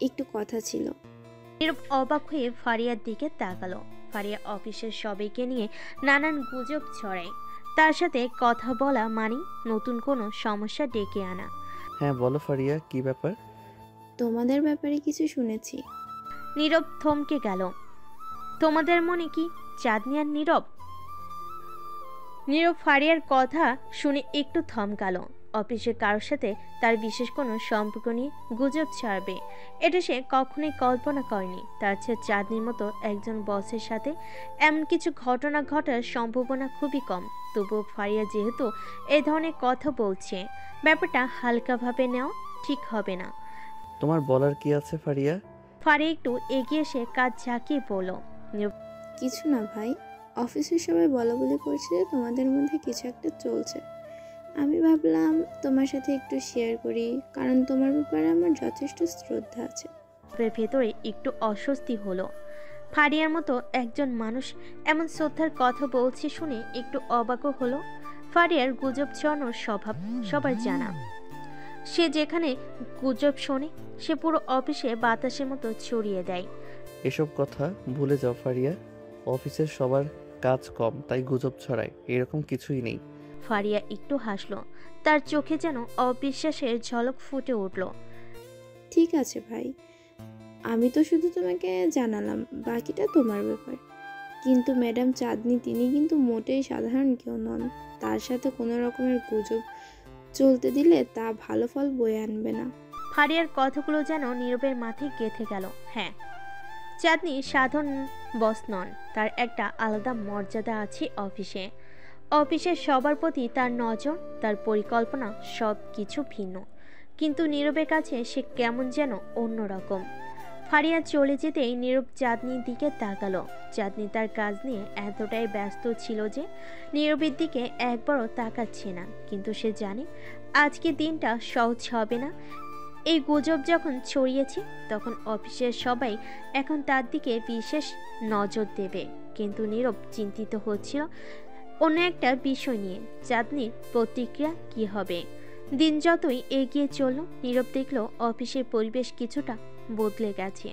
একটু কথা ছিল। নীরব অবাক হয়ে ফারিয়ার দিকে তাকালো। ফারিয়া অফিসের সবাইকে নিয়ে নানান গুজব ছড়ায়। তার সাথে কথা বলা মানে নতুন কোনো সমস্যা ডেকে আনা। হ্যাঁ বলো ফারিয়া, কি ব্যাপার? তোমাদের ব্যাপারে কিছু শুনেছি। নীরব থমকে গেল। তোমাদের মনে কি চাঁদনি আর নীরব? নীরব ফারিয়ার কথা শুনে একটু থমকালো। অফিসে কারোর সাথে তার বিশেষ কোনো সম্পর্ক নিয়ে গুজব ছাড়বে, এটা সে কখনোই কল্পনা করেনি। তার চেয়ে চাঁদনির মতো একজন বসের সাথে এমন কিছু ঘটনা ঘটার সম্ভাবনা খুবই কম। তবুও ফারিয়া যেহেতু এই ধরনের কথা বলছে, ব্যাপারটা হালকাভাবে নেওয়া ঠিক হবে না। তোমার বলার কি আছে ফারিয়া? ফারিয়া একটু এগিয়ে এসে কাজ ঝাঁকিয়ে বলল, কিছু না ভাই, অফিসের সবাই বলা বলি করছে যে তোমাদের মধ্যে কিছু একটা চলছে। আমি ভাবলাম তোমার সাথে একটু শেয়ার করি, কারণ তোমার ব্যাপারে আমার যথেষ্ট শ্রদ্ধা আছে। ভেতরে একটু অস্বস্তি হলো। ফারিয়ার মতো একজন মানুষ এমন শ্রদ্ধার কথা বলছে শুনে একটু অবাকও হলো। ফারিয়ার গুজব ছড়ানোর স্বভাব সবার জানা। সে যেখানে গুজব শোনে, সে পুরো অফিসে বাতাসের মতো ছড়িয়ে দেয়। এসব কথা ভুলে যাও ফারিয়া। অফিসের সবার কাজ কম, তাই গুজব ছড়ায়, এরকম কিছুই নেই। ফারিয়া একটু হাসলো। তার চোখে যেন অবিশ্বাসের ঝলক ফুটে উঠল। ঠিক আছে ভাই, আমি তো শুধু তোমাকে জানালাম, বাকিটা তোমার ব্যাপার। কিন্তু ম্যাডাম চাঁদনি, তিনি কিন্তু মোটেই সাধারণ কেউ নন। তার সাথে কোনো রকমের গুজব চলতে দিলে তা ভালো ফল বয়ে আনবে না। ফারিয়ার কথাগুলো যেন নীরবের মাথায় গেঁথে গেল। হ্যাঁ, চাঁদনি সাধারণ বস নন, তার একটা আলাদা মর্যাদা আছে অফিসে। অফিসের সবার প্রতি তার নজর, তার পরিকল্পনা সব কিছু ভিন্ন। কিন্তু নীরবের কাছে সে কেমন যেন অন্যরকম। ফারিয়া চলে যেতেই নীরব চাঁদনির দিকে তাকালো। চাঁদনি তার কাজ নিয়ে এতটাই ব্যস্ত ছিল যে নীরবের দিকে একবারও তাকাচ্ছে না। কিন্তু সে জানে আজকে দিনটা সহজ হবে না। এই গুজব যখন ছড়িয়েছে, তখন অফিসের সবাই এখন তার দিকে বিশেষ নজর দেবে। কিন্তু নীরব চিন্তিত হচ্ছিল অন্য একটা বিষয় নিয়ে, চাঁদনির প্রতিক্রিয়া কি হবে। দিন যতই এগিয়ে চলল, নীরব দেখল অফিসের পরিবেশ কিছুটা বদলে গেছে।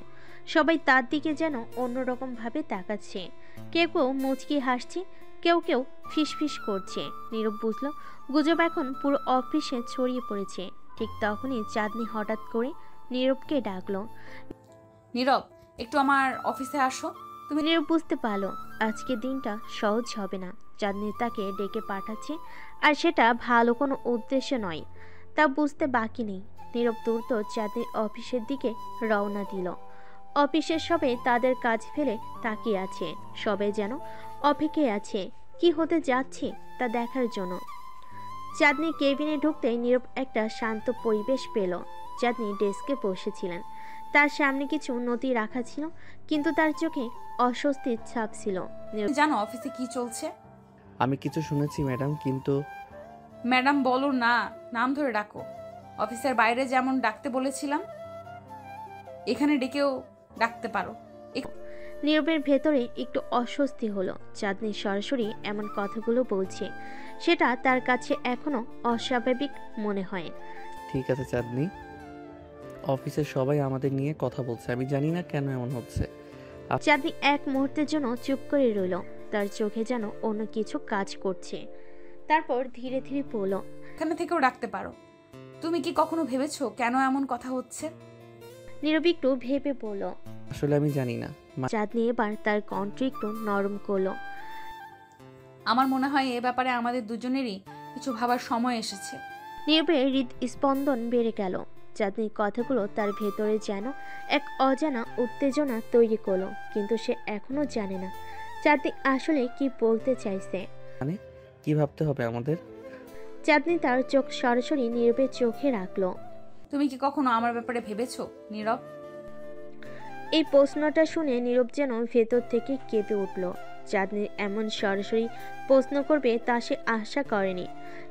সবাই তার দিকে যেন অন্যরকম ভাবে তাকাচ্ছে। কেউ কেউ মুচকি হাসছে, কেউ কেউ ফিসফিস করছে। নীরব বুঝল গুজব এখন পুরো অফিসে ছড়িয়ে পড়েছে। ঠিক তখনই চাঁদনি হঠাৎ করে নীরবকে ডাকলো। নীরব, একটু আমার অফিসে আসো। নীরব বুঝতে পারলো আজকে দিনটা সহজ হবে না। চাঁদনি তাকে ডেকে পাঠাচ্ছে, আর সেটা ভালো কোনো উদ্দেশ্য নয়, তা বুঝতে বাকি নেই। নীরব দ্রুত চাঁদনির অফিসের দিকে রওনা দিল। অফিসের সবাই তাদের কাজ ফেলে তাকিয়ে আছে। সবাই যেন অপেক্ষায় আছে কি হতে যাচ্ছে তা দেখার জন্য। চাঁদনি কেবিনে ঢুকতেই নীরব একটা শান্ত পরিবেশ পেল। চাঁদনি ডেস্কে বসেছিলেন। তার সামনে কিছু নথি রাখা ছিল, কিন্তু তার চোখে অস্বস্তির ছাপ ছিল। নীরব জানো অফিসে কি চলছে? আমি কিছু শুনেছি ম্যাডাম, কিন্তু ম্যাডাম বলো না, নাম ধরে ডাকো। অফিসের বাইরে যেমন ডাকতে বলেছিলাম, এখানে ডেকেও ডাকতে পারো। নীরবের ভেতরে একটু অস্বস্তি হলো। চাঁদনি সরাসরি এমন কথাগুলো বলছে, সেটা তার কাছে এখনো অস্বাভাবিক মনে হয়। ঠিক আছে চাঁদনি, অফিসের সবাই আমাদের নিয়ে কথা বলছে, আমি জানি না কেন এমন হচ্ছে। চাঁদনি এক মুহূর্তের জন্য চুপ করে রইল, তার চোখে যেন অন্য কিছু কাজ করছে। তারপর ধীরে ধীরে বলল, এখানে থেকেও ডাকতে পারো। তুমি কি কখনো ভেবেছো কেন এমন কথা হচ্ছে? নীরব একটু ভেবে বলল। আসলে আমি জানি না। চাঁদনি এবার তার কণ্ঠ একটু নরম করলো। আমার মনে হয় এ ব্যাপারে আমাদের দুজনেরই কিছু ভাবার সময় এসেছে। নীরবের হৃদস্পন্দন বেড়ে গেল। চাঁদনির কথাগুলো তার ভেতরে যেন এক অজানা উত্তেজনা তৈরি করলো, কিন্তু সে এখনো জানে না চাঁদনি আসলে কি বলতে চাইছে। মানে কি ভাবতে হবে আমাদের? চাঁদনি তার চোখ সরাসরি নীরবের চোখে রাখলো। তুমি কি কখনো আমার ব্যাপারে ভেবেছো নীরব? এই প্রশ্নটা শুনে নীরব যেন ভেতর থেকে কেঁপে উঠল। চাঁদনির এমন সরাসরি প্রশ্ন করবে তা সে আশা করেনি।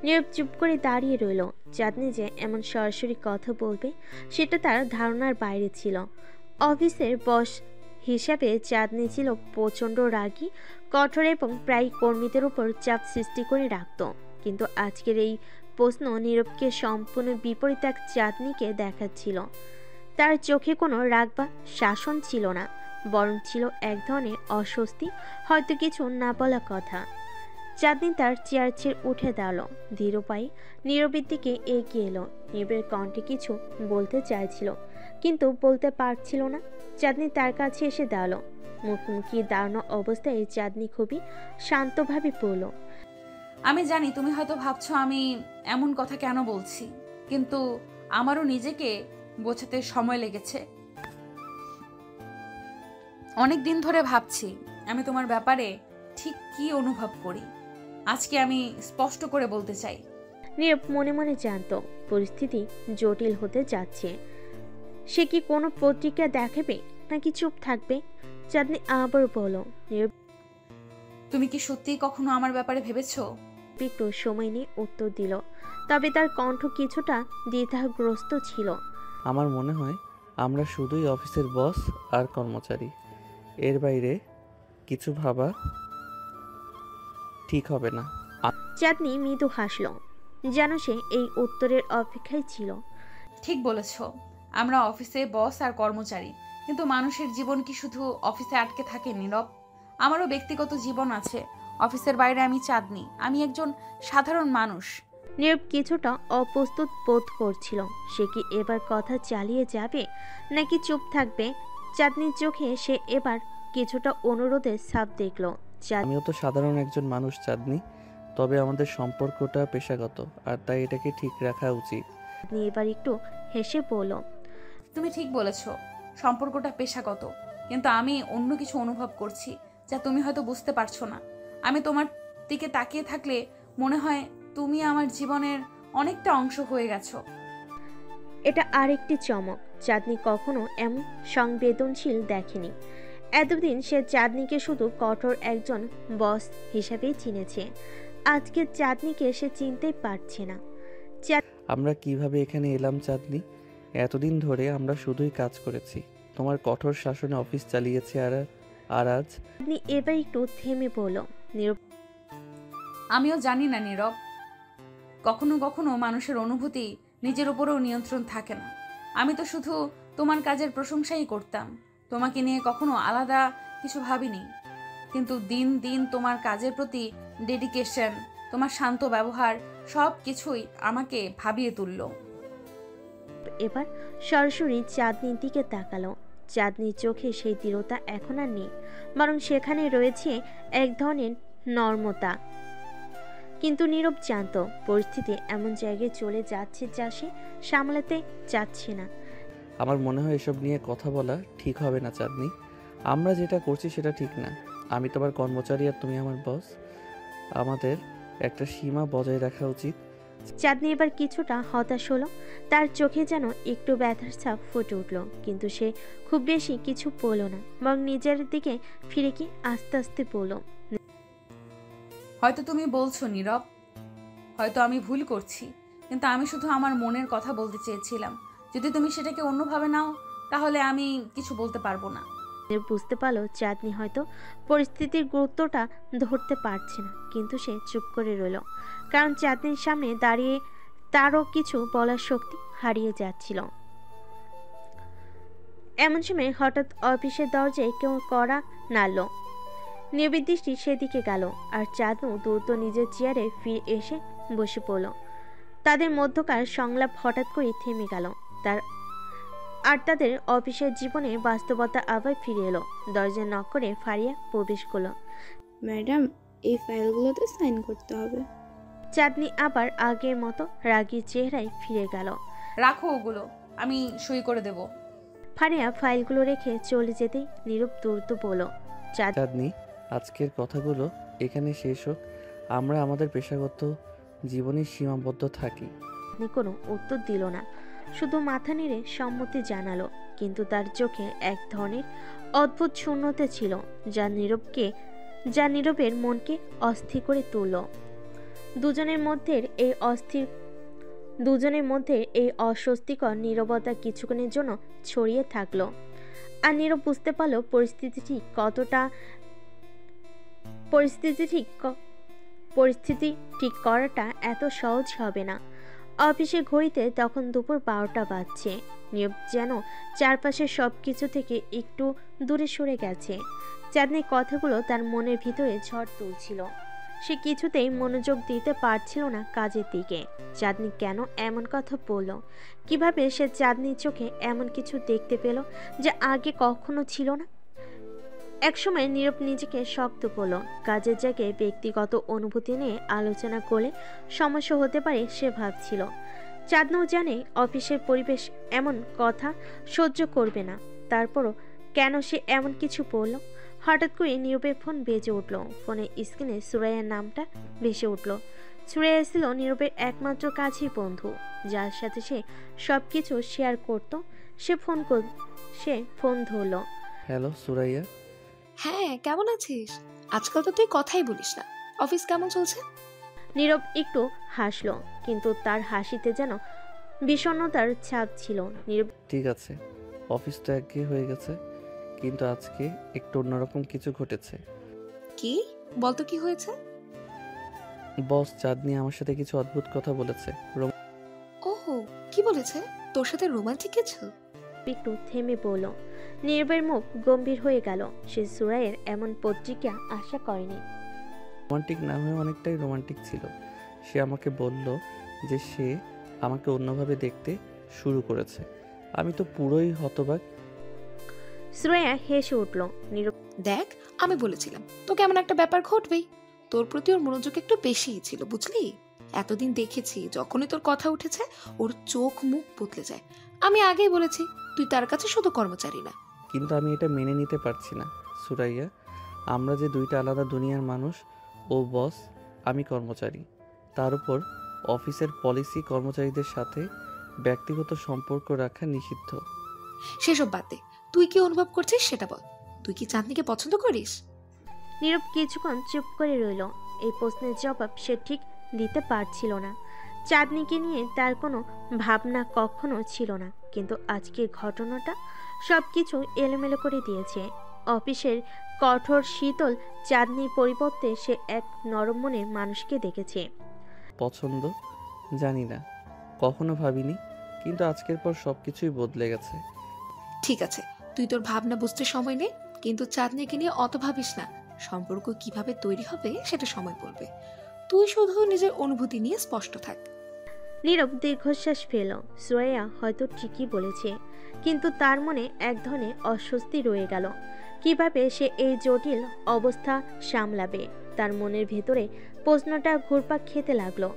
নীরব চুপ করে দাঁড়িয়ে রইল। চাঁদনি যে এমন সরাসরি কথা বলবে সেটা তার ধারণার বাইরে ছিল। অফিসের বস হিসাবে চাঁদনি ছিল প্রচণ্ড রাগী, কঠোর এবং প্রায় কর্মীদের উপর চাপ সৃষ্টি করে রাখত। কিন্তু আজকের এই প্রশ্ন নীরবকে সম্পূর্ণ বিপরীত এক চাঁদনিকে দেখাচ্ছিল। তার চোখে কোনো রাগ বা শাসন ছিল না, বরং ছিল এক ধরনের অস্বস্তি, হয়তো কিছু না বলা কথা। চাঁদনি তার চেয়ার ছেড়ে উঠে দাঁড়ালো, ধীর পায়ে নীরবের দিকে এগিয়ে এলো। নীরবের কণ্ঠে কিছু বলতে চাইছিল, কিন্তু বলতে পারছিল না। চাঁদনি তার কাছে এসে দাঁড়ালো। মুখোমুখি দাঁড়ানো অবস্থায় চাঁদনি খুবই শান্তভাবে বলল, আমি জানি তুমি হয়তো ভাবছো আমি এমন কথা কেন বলছি, কিন্তু আমারও নিজেকে বোঝাতে সময় লেগেছে। অনেক দিন ধরে ভাবছি আমি তোমার ব্যাপারে ঠিক কি অনুভব করি। আজকে আমি স্পষ্ট করে বলতে চাই। নীরব মনে মনে জানতো পরিস্থিতি জটিল হতে যাচ্ছে। সে কি কোনো প্রতিক্রিয়া দেখাবে নাকি চুপ থাকবে? চাঁদনি আবার বলল। নীরব তুমি কি সত্যিই কখনো আমার ব্যাপারে ভেবেছো? একটু সময় নিয়ে উত্তর দিল, তবে তার কণ্ঠ কিছুটা দ্বিধাগ্রস্ত ছিল। আমার মনে হয় আমরা শুধুই অফিসের বস আর কর্মচারী, এর বাইরে কিছু ভাবা ঠিক হবে না। চাঁদনি মৃদু হাসল, যেন সে এই উত্তরের অপেক্ষায় ছিল। ঠিক বলেছ, আমরা অফিসে বস আর কর্মচারী, কিন্তু মানুষের জীবন কি শুধু অফিসে আটকে থাকে নীরব? আমারও ব্যক্তিগত জীবন আছে। অফিসের বাইরে আমি চাঁদনি, আমি একজন সাধারণ মানুষ। নীরব কিছুটা অপ্রস্তুত বোধ করছিল। সে কি এবার কথা চালিয়ে যাবে নাকি চুপ থাকবে? চাঁদনির চোখে সে এবার কিছুটা অনুরোধের ছাপ দেখল। আমিও তো সাধারণ একজন মানুষ চাঁদনি, তবে আমাদের সম্পর্কটা পেশাগত, আর তাই এটাকে ঠিক রাখা উচিত। চাঁদনি এবার একটু হেসে বলল, তুমি ঠিক বলেছ, সম্পর্কটা পেশাগত, কিন্তু আমি অন্য কিছু অনুভব করছি যা তুমি হয়তো বুঝতে পারছো না। আমি তোমার দিকে তাকিয়ে থাকলে মনে হয় তুমি আমার জীবনের অনেকটা অংশ হয়ে গেছো। এটা আরেকটি চমক। চাঁদনি কখনো এমন সংবেদনশীল দেখেনি। এতদিন সে চাঁদনিকে শুধু কঠোর একজন বস হিসাবেই চিনেছে। আজকে চাঁদনিকে সে চিনতেই পারছে না। আমরা কিভাবে এখানে এলাম চাঁদনি? এতদিন ধরে আমরা শুধুই কাজ করেছি, তোমার কঠোর শাসনে অফিস চালিয়েছি, আর আজ চাঁদনি এবার একটু থেমে বলল। নীরব আমিও জানি না নীরব, কখনো কখনো মানুষের অনুভূতি নিজের উপরেও নিয়ন্ত্রণ থাকে না। আমি তো শুধু তোমার কাজের প্রশংসাই করতাম, তোমাকে নিয়ে কখনো আলাদা কিছু ভাবিনি। কিন্তু দিন দিন তোমার কাজের প্রতি ডেডিকেশন, তোমার শান্ত ব্যবহার, সব কিছুই আমাকে ভাবিয়ে তুলল। এবার সরাসরি চাঁদনির দিকে তাকালো। চাঁদনির চোখে সেই দৃঢ়তা এখন আর নেই, বরং সেখানে রয়েছে এক ধরনের নর্মতা। কিন্তু নীরব জানত পরিস্থিতি এমন জায়গায় চলে যাচ্ছে যা সে সামলাতে চাচ্ছে না। আমার মনে হয় এসব নিয়ে কথা বলা ঠিক হবে না চাঁদনি। আমরা যেটা করছি সেটা ঠিক না। আমি তোমার কর্মচারী আর তুমি আমার বস। আমাদের একটা সীমা বজায় রাখা উচিত। চাঁদনি এবার কিছুটা হতাশ হলো। তার চোখে যেন একটু ব্যথার ছাপ ফুটে উঠল, কিন্তু সে খুব বেশি কিছু বলল না, বরং নিজের দিকে ফিরে কি আস্তে আস্তে বলল, হয়তো তুমি বলছো নীরব, হয়তো আমি ভুল করছি, কিন্তু আমি শুধু আমার মনের কথা বলতে চেয়েছিলাম। যদি তুমি সেটাকে অন্যভাবে নাও তাহলে আমি কিছু বলতে পারবো না। বুঝতে পারলো চাঁদনি হয়তো পরিস্থিতির গুরুত্বটা ধরতে পারছে না, কিন্তু সে চুপ করে রইল, কারণ চাঁদনির সামনে দাঁড়িয়ে তারও কিছু বলার শক্তি হারিয়ে যাচ্ছিল। এমন সময় হঠাৎ অফিসের দরজায় কেউ কড়া নাড়ল। নিবিড় দৃষ্টি সেদিকে গেল, আর চাঁদনু দ্রুত নিজের চেয়ারে ফিরে এসে বসে পড়ল। তাদের মধ্যকার সংলাপ হঠাৎ করে থেমে গেল। তাদের অফিসের জীবনে বাস্তবতা আবার ফিরে এলো। দরজা নক করে ফারিয়া প্রবেশ করলো। ম্যাডাম, এই ফাইলগুলোতে সাইন করতে হবে। চাঁদনি আবার আগের মতো রাগী চেহারায় ফিরে গেল। রাখো ওগুলো, আমি সই করে দেব। ফারিয়া ফাইলগুলো রেখে চলে যেতেই নীরব দ্রুত বলল, চাঁদনি, আজকের কথাগুলো এখানে শেষ হোক। আমরা আমাদের পেশাগত জীবনে সীমাবদ্ধ থাকি। চাঁদনি কোনো উত্তর দিল না, শুধু মাথা নেড়ে সম্মতি জানালো, কিন্তু তার চোখে এক ধরনের অদ্ভুত শূন্যতা ছিল, যা নীরবের মনকে অস্থির করে তুলল। দুজনের মধ্যে এই অস্বস্তিকর নীরবতা কিছুক্ষণের জন্য ছড়িয়ে থাকলো। আর নীরব বুঝতে পারলো পরিস্থিতি ঠিক করাটা এত সহজ হবে না। অফিসে ঘড়িতে তখন দুপুর 12টা বাজছে। নীরব যেন চারপাশের সব কিছু থেকে একটু দূরে সরে গেছে। চাঁদনির কথাগুলো তার মনের ভিতরে ঝড় তুলছিল। সে কিছুতেই মনোযোগ দিতে পারছিল না কাজের দিকে। চাঁদনি কেন এমন কথা বলল? কিভাবে সে চাঁদনির চোখে এমন কিছু দেখতে পেল যা আগে কখনো ছিল না? একসময় নীরব নিজেকে শক্ত করল। কাজের জায়গায় ব্যক্তিগত অনুভূতি নিয়ে আলোচনা করলে সমস্যা হতে পারে সে ভাবছিল। চাঁদনিও জানে অফিসের পরিবেশ এমন কথা সহ্য করবে না, তারপরও কেন সে এমন কিছু বলল? হঠাৎ করে নীরবের ফোন বেজে উঠল। ফোনের স্ক্রিনে সুরাইয়ার নামটা ভেসে উঠল। সুরাইয়া ছিল নীরবের একমাত্র কাছের বন্ধু, যার সাথে সে সবকিছু শেয়ার করত। সে ফোন ধরল। হ্যালো সুরাইয়া। হ্যাঁ, কেমন আছিস? আজকাল তো তুই কথাই বলিস না। অফিস কেমন চলছে? নীরব একটু হাসলো, কিন্তু তার হাসিতে যেন বিষণ্ণতার ছাপ ছিল। নীরব ঠিক আছে, অফিস তো একঘেয়ে হয়ে গেছে, কিন্তু আজকে একটু অন্যরকম কিছু ঘটেছে। কি বলতো, কি হয়েছে? বস চাঁদনি আমার সাথে কিছু অদ্ভুত কথা বলেছে। ওহো, কি বলেছে? তোর সাথে রোমান্টিক কিছু? একটু থেমে বলল। নীরবের মুখ গম্ভীর হয়ে গেল। সে সুরাইয়ের এমন প্রতিক্রিয়া আশা করেনি। রোমান্টিক না হয়ে অনেকটাই রোমান্টিক ছিল। সে আমাকে বলল যে সে আমাকে অন্যভাবে দেখতে শুরু করেছে। আমি তো পুরোই হতবাক। সুরাইয়া হেসে উঠল। নীরব দেখ, আমি বলেছিলাম তোকে এমন একটা ব্যাপার ঘটবেই। তোর প্রতি ওর মনোযোগ একটু বেশিই ছিল, বুঝলি? এতদিন দেখেছি যখনই তোর কথা উঠেছে ওর চোখ মুখ বদলে যায়। আমি আগেই বলেছি তুই তার কাছে শুধু কর্মচারী না। কিন্তু আমি এটা মেনে নিতে পারছি না সুরাইয়া। আমরা যে দুইটা আলাদা দুনিয়ার মানুষ। ও বস, আমি কর্মচারী। তার উপর অফিসের পলিসি কর্মচারীদের সাথে ব্যক্তিগত সম্পর্ক রাখা নিষিদ্ধ। সেসব বাদ দে, তুই কি অনুভব করছিস সেটা বল। তুই কি চাঁদনিকে পছন্দ করিস? নীরব কিছুক্ষণ চুপ করে রইল। এই প্রশ্নের জবাব সে ঠিক দিতে পারছিল না। চাঁদনিকে নিয়ে তার কোনো ভাবনা কখনো ছিল না, কিন্তু আজকের ঘটনাটা সবকিছু এলোমেলো করে দিয়েছে। অফিসের কঠোর শীতল চাঁদনির পরিবর্তে সে এক নরম মনের মানুষকে দেখেছে। পছন্দ জানি না, কখনো ভাবিনি, কিন্তু আজকের পর সবকিছুই বদলে গেছে। ঠিক আছে, তুই তোর ভাবনা বুঝতে সময় নে, কিন্তু চাঁদনিকে নিয়ে অত ভাবিস না। সম্পর্ক কিভাবে তৈরি হবে সেটা সময় বলবে। তুই শুধু নিজের অনুভূতি নিয়ে স্পষ্ট থাক। নীরব দীর্ঘশ্বাস ফেল। সুরাইয়া হয়তো ঠিকই বলেছে, কিন্তু তার মনে এক ধরনের অস্বস্তি রয়ে গেল। কিভাবে সে এই জটিল অবস্থা সামলাবে? তার মনের ভেতরে প্রশ্নটা ঘুরপাক খেতে লাগলো।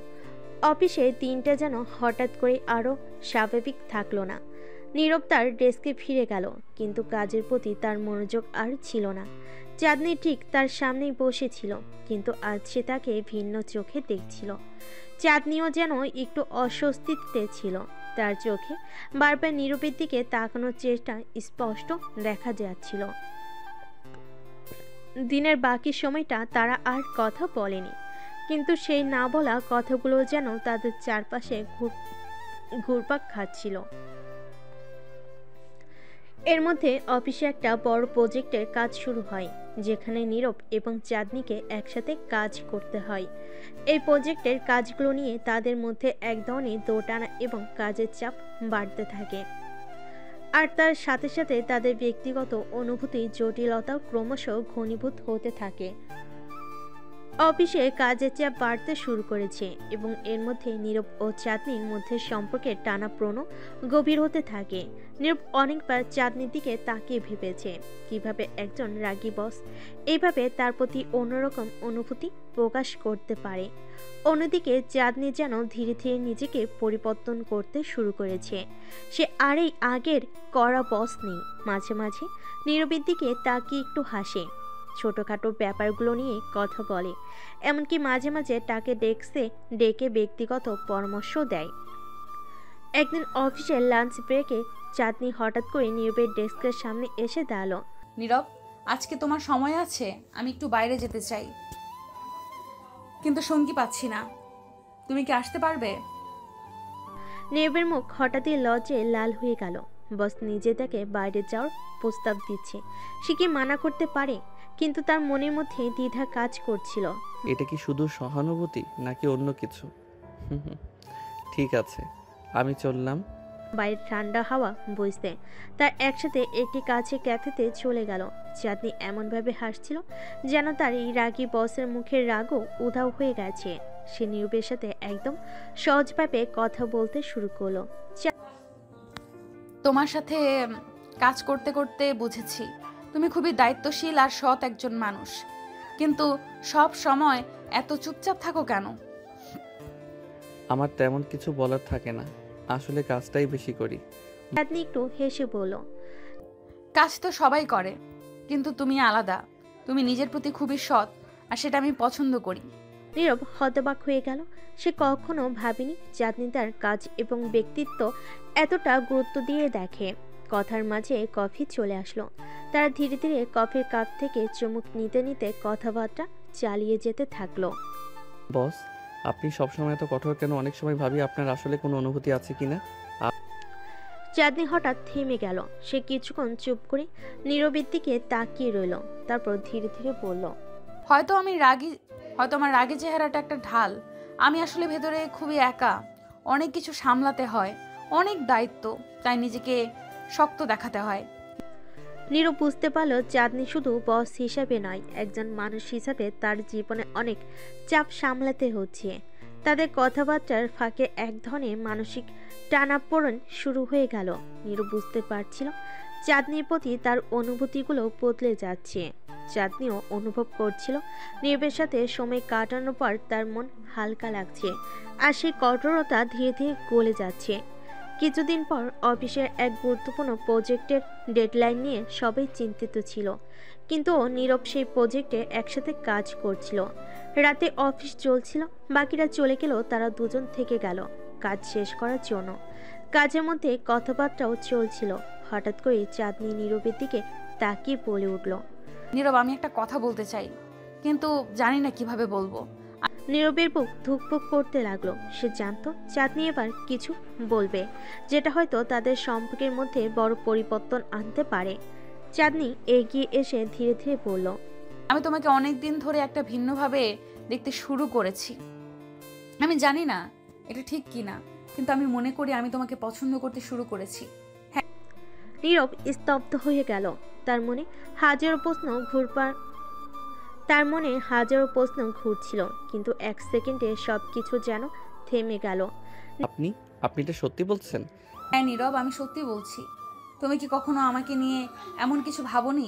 অফিসে দিনটা যেন হঠাৎ করে আরো স্বাভাবিক থাকলো না। নীরব তার ডেস্কে ফিরে গেল, কিন্তু কাজের প্রতি তার মনোযোগ আর ছিল না। চাঁদনি ঠিক তার সামনেই বসেছিল, কিন্তু আজ সে তাকে ভিন্ন চোখে দেখছিল। চাঁদনিও যেন একটু অস্বস্তিতে ছিল। তার চোখে বারবার নীরবের দিকে তাকানোর চেষ্টা স্পষ্ট দেখা যাচ্ছিল। দিনের বাকি সময়টা তারা আর কথা বলেনি, কিন্তু সেই না বলা কথাগুলো যেন তাদের চারপাশে ঘুরপাক খাচ্ছিল। এর মধ্যে অফিসে একটা বড় প্রজেক্টের কাজ শুরু হয়, যেখানে নীরব এবং চাঁদনিকে একসাথে কাজ করতে হয়। এই প্রজেক্টের কাজগুলো নিয়ে তাদের মধ্যে এক ধরনের দোটানা এবং কাজের চাপ বাড়তে থাকে, আর তার সাথে সাথে তাদের ব্যক্তিগত অনুভূতির জটিলতাও ক্রমশ ঘনীভূত হতে থাকে। অফিসে কাজের চাপ বাড়তে শুরু করেছে এবং এর মধ্যে নীরব ও চাঁদনির মধ্যে সম্পর্কের টানাপ্রোণ গভীর হতে থাকে। নীরব অনেকবার চাঁদনির দিকে তাকিয়ে ভেবেছে কিভাবে একজন রাগী বস এইভাবে তার প্রতি অন্যরকম অনুভূতি প্রকাশ করতে পারে। অন্যদিকে চাঁদনি যেন ধীরে ধীরে নিজেকে পরিবর্তন করতে শুরু করেছে। সে আর এই আগের কড়া বস নেই। মাঝে মাঝে নীরবের দিকে তাকিয়ে একটু হাসে, ছোটখাটো ব্যাপারগুলো নিয়ে কথা বলে, এমনকি মাঝে মাঝে তাকে ডেস্কে ডেকে ব্যক্তিগত পরামর্শ দেয়। একদিন অফিসের লাঞ্চ ব্রেকে চাঁদনি হঠাৎ করে নীরবের ডেস্কের সামনে এসে দাঁড়ালো। নীরব, আজকে তোমার সময় আছে? আমি একটু বাইরে যেতে চাই, কিন্তু সঙ্গী পাচ্ছি না। তুমি কি আসতে পারবে? নীরবের মুখ হঠাৎই লজ্জায় লাল হয়ে গেল। বস নিজে তাকে বাইরে যাওয়ার প্রস্তাব দিচ্ছে, সে কি মানা করতে পারে? কিন্তু তার মনের মধ্যে দ্বিধা কাজ করছিল। এটা কি শুধু সহানুভূতি নাকি অন্য কিছু? ঠিক আছে, আমি চললাম। বাইরে ঠান্ডা হাওয়া বইছে, তার একসাথে একটি কাছে ক্যাফেতে চলে গেল। চাঁদনি এমনভাবে হাসছিল যেন তার এই রাগী বসের মুখের রাগও উধাও হয়ে গেছে। সে নীরবের সাথে একদম সহজভাবে কথা বলতে শুরু করলো। তোমার সাথে কাজ করতে করতে বুঝেছি তুমি খুবই দায়িত্বশীল আর সৎ একজন মানুষ, কিন্তু সব সময় এত চুপচাপ থাকো কেন? আমার তেমন কিছু বলার থাকে না, আসলে কাজটাই বেশি করি। চাঁদনি একটু হেসে বলল, কাজ তো সবাই করে, কিন্তু তুমি আলাদা। তুমি নিজের প্রতি খুবই সৎ, আর সেটা আমি পছন্দ করি। নীরব হতবাক হয়ে গেল। সে কখনো ভাবেনি চাঁদনি তার কাজ এবং ব্যক্তিত্ব এতটা গুরুত্ব দিয়ে দেখে। কথার মাঝে কফি চলে আসলো। তারা ধীরে ধীরে কফির কাপ থেকে চুমুক নিতে নিতে কথাবার্তা চালিয়ে যেতে থাকলো। বস, আপনি সবসময় এত কঠোর কেন? অনেক সময় ভাবি আপনার আসলে কোনো অনুভূতি আছে কিনা। চাঁদনি হঠাৎ থেমে গেল। সে কিছুক্ষণ চুপ করে নীরবের দিকে তাকিয়ে রইল, তারপর ধীরে ধীরে বলল, হয়তো আমার রাগী চেহারাটা একটা ঢাল। আমি আসলে ভেতরে খুবই একা, অনেক কিছু সামলাতে হয়, অনেক দায়িত্ব, তাই নিজেকে শক্ত দেখাতে হয়। নীরব বুঝতে পারল চাঁদনি শুধু বস হিসাবে নয়, একজন মানুষ হিসাবে তার জীবনে অনেক চাপ সামলাতে হচ্ছে। তাদের কথাবার্তার ফাঁকে এক ধরনের মানসিক টানাপোড়েন শুরু হয়ে গেল। নীরব বুঝতে পারছিল চাঁদনির প্রতি তার অনুভূতিগুলো বদলে যাচ্ছে। চাঁদনিও অনুভব করছিল নীরবের সাথে সময় কাটানোর পর তার মন হালকা লাগছে, আর সেই কঠোরতা ধীরে ধীরে গলে যাচ্ছে। কিছুদিন পর অফিসের এক গুরুত্বপূর্ণ প্রজেক্টের ডেডলাইন নিয়ে সবাই চিন্তিত ছিল, কিন্তু নীরব সেই প্রজেক্টে একসাথে কাজ করছিল। রাতে অফিস চলছিল, বাকিরা চলে গেলেও তারা দুজন থেকে গেল কাজ শেষ করার জন্য। কাজের মধ্যে কথাবার্তাও চলছিল। হঠাৎ করে চাঁদনি নীরবের দিকে তাকিয়ে বলে উঠল, নীরব, আমি একটা কথা বলতে চাই, কিন্তু জানি না কিভাবে বলবো। নীরবের বুক ধুকপুক করতে লাগলো। সে জানতো চাঁদনি এবার কিছু বলবে, যেটা হয়তো তাদের সম্পর্কের মধ্যে বড় পরিবর্তন আনতে পারে। চাঁদনি এগিয়ে এসে ধীরে ধীরে বলল, আমি তোমাকে অনেক দিন ধরে একটা ভিন্নভাবে দেখতে শুরু করেছি। আমি জানি না এটা ঠিক কিনা, কিন্তু আমি মনে করি আমি তোমাকে পছন্দ করতে শুরু করেছি। নীরব স্তব্ধ হয়ে গেল। তার মনে হাজারো প্রশ্ন ঘুরছিল, কিন্তু এক সেকেন্ডে সবকিছু যেন থেমে গেল। আপনি এটা সত্যি বলছেন? হ্যাঁ নীরব, আমি সত্যি বলছি। তুমি কি কখনো আমাকে নিয়ে এমন কিছু ভাবোনি?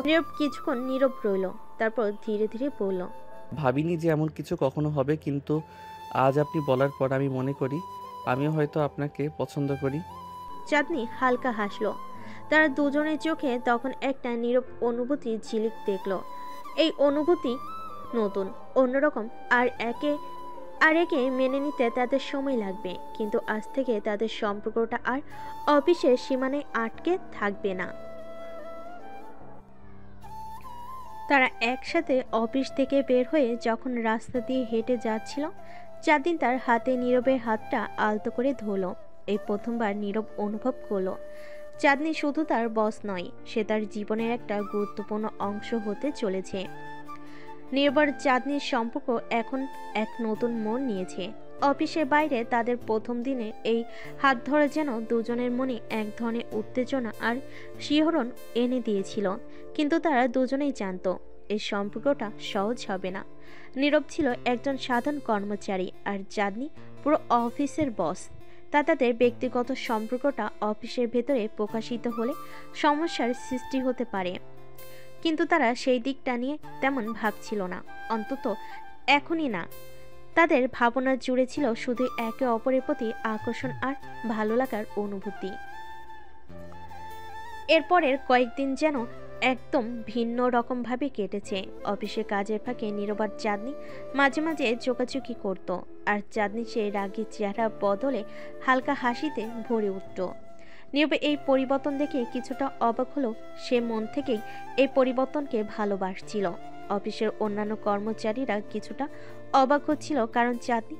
নীরব কিছুক্ষণ নীরব রইল, তারপর ধীরে ধীরে বলল, ভাবিনি যে এমন কিছু কখনো হবে, কিন্তু আজ আপনি বলার পর আমি মনে করি আমিও হয়তো আপনাকে পছন্দ করি। চাঁদনি হালকা হাসলো। তারা দুজনের চোখে তখন একটা নীরব অনুভূতির ঝিলিক দেখলো। এই অনুভূতি নতুন, অন্যরকম, আর একে মেনে নিতে তাদের সময় লাগবে, কিন্তু আজ থেকে তাদের সম্পর্কটা আর অফিসের সীমানায় আটকে থাকবে না। তারা একসাথে অফিস থেকে বের হয়ে যখন রাস্তা দিয়ে হেঁটে যাচ্ছিল, চাঁদনি তার হাতে নীরবের হাতটা আলতো করে ধরল। এই প্রথমবার নীরব অনুভব করলো চাঁদনি শুধু তার বস নয়, সে তার জীবনের একটা গুরুত্বপূর্ণ অংশ হতে চলেছে। নীরব চাঁদনির সম্পর্ক এখন এক নতুন মোড় নিয়েছে। অফিসের বাইরে তাদের প্রথম দিনে এই হাত ধরে যেন দুজনের মনে এক ধরনের উত্তেজনা আর শিহরণ এনে দিয়েছিল, কিন্তু তারা দুজনেই জানতো এই সম্পর্কটা সহজ হবে না। নীরব ছিল একজন সাধারণ কর্মচারী আর চাঁদনি পুরো অফিসের বস। তাদের ব্যক্তিগত সম্পর্কটা অফিসের ভেতরে প্রকাশিত হলে সমস্যার সৃষ্টি হতে পারে, কিন্তু তারা সেই দিকটা নিয়ে তেমন ভাবছিল না, অন্তত এখনই না। তাদের ভাবনা জুড়ে ছিল শুধু একে অপরের প্রতি আকর্ষণ আর ভালো লাগার অনুভূতি। এরপরের কয়েকদিন যেন একদম ভিন্ন রকমভাবে কেটেছে। অফিসে কাজের ফাঁকে নীরব আর চাঁদনি মাঝে মাঝে চোকাচুকি করত, আর চাঁদনি সেই রাগী চেহারা বদলে হালকা হাসিতে ভরে উঠত। নীরব এই পরিবর্তন দেখে কিছুটা অবাক হলো। সে মন থেকেই এই পরিবর্তনকে ভালোবাসছিল। অফিসের অন্যান্য কর্মচারীরা কিছুটা অবাক হচ্ছিল, কারণ চাঁদনি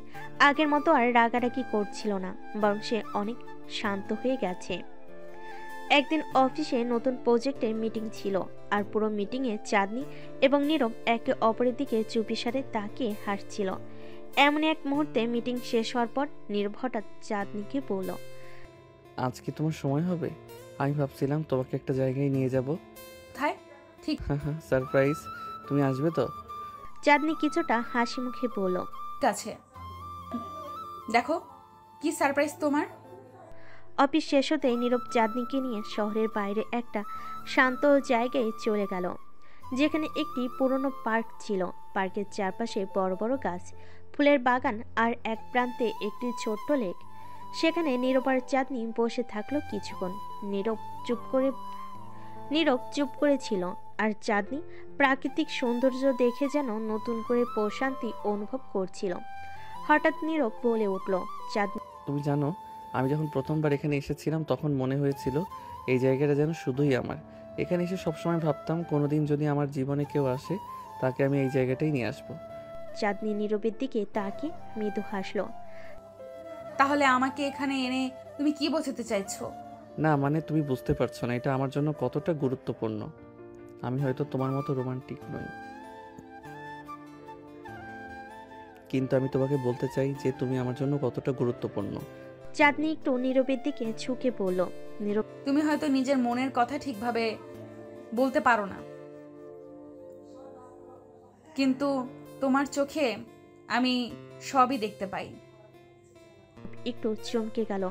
আগের মতো আর রাগারাগি করছিল না, বরং সে অনেক শান্ত হয়ে গেছে। একদিন অফিসে নতুন প্রজেক্টের মিটিং ছিল, আর পুরো মিটিংয়ে চাঁদনি এবং নীরব একে অপরের দিকে চুপিসারে তাকিয়ে হাসছিল। এমন এক মুহূর্তে মিটিং শেষ হওয়ার পর নীরব হঠাৎ চাঁদনিকে বলল, আজ কি তোমার সময় হবে? আমি ভাবছিলাম তোমাকে একটা জায়গায় নিয়ে যাব। কোথায়? ঠিক হ্যাঁ, সারপ্রাইজ। তুমি আসবে তো? চাঁদনি কিছুটা হাসি মুখে বলল, আছে। দেখো কি সারপ্রাইজ তোমার। অফিস শেষ হতেই নীরব চাঁদনিকে নিয়ে শহরের বাইরে একটা শান্ত জায়গায় চলে গেল, যেখানে একটি পুরনো পার্ক ছিল। পার্কের চারপাশে বড় বড় গাছ, ফুলের বাগান আর এক প্রান্তে একটি ছোট্ট লেক। সেখানে নীরব আর চাঁদনি বসে থাকলো কিছুক্ষণ। নীরব চুপ করে ছিল, আর চাঁদনি প্রাকৃতিক সৌন্দর্য দেখে যেন নতুন করে প্রশান্তি অনুভব করছিল। হঠাৎ নীরব বলে উঠল, চাঁদনি, তুমি জানো, আমি যখন প্রথমবার এখানে এসেছিলাম তখন মনে হয়েছিল এই জায়গাটা যেন শুধুই আমার। এখানে এসে সবসময় ভাবতাম কোনোদিন যদি আমার জীবনে কেউ আসে তাকে আমি এই জায়গাটাই নিয়ে আসবো। চাঁদনি নীরবের দিকে তাকিয়ে মৃদু হাসল। তাহলে আমাকে এখানে এনে তুমি কি বোঝাতে চাইছো? না, মানে তুমি বুঝতে পারছো না এটা আমার জন্য কতটা গুরুত্বপূর্ণ। আমি হয়তো তোমার মতো রোমান্টিক নই, কিন্তু আমি তোমাকে বলতে চাই যে তুমি আমার জন্য কতটা গুরুত্বপূর্ণ। চাঁদনি একটু নীরবের দিকে ঝুঁকে বলল, নীরব, তুমি হয়তো নিজের মনের কথা ঠিকভাবে বলতে পারো না, কিন্তু তোমার চোখে আমি সবই দেখতে পাই। একটু চমকে গেল।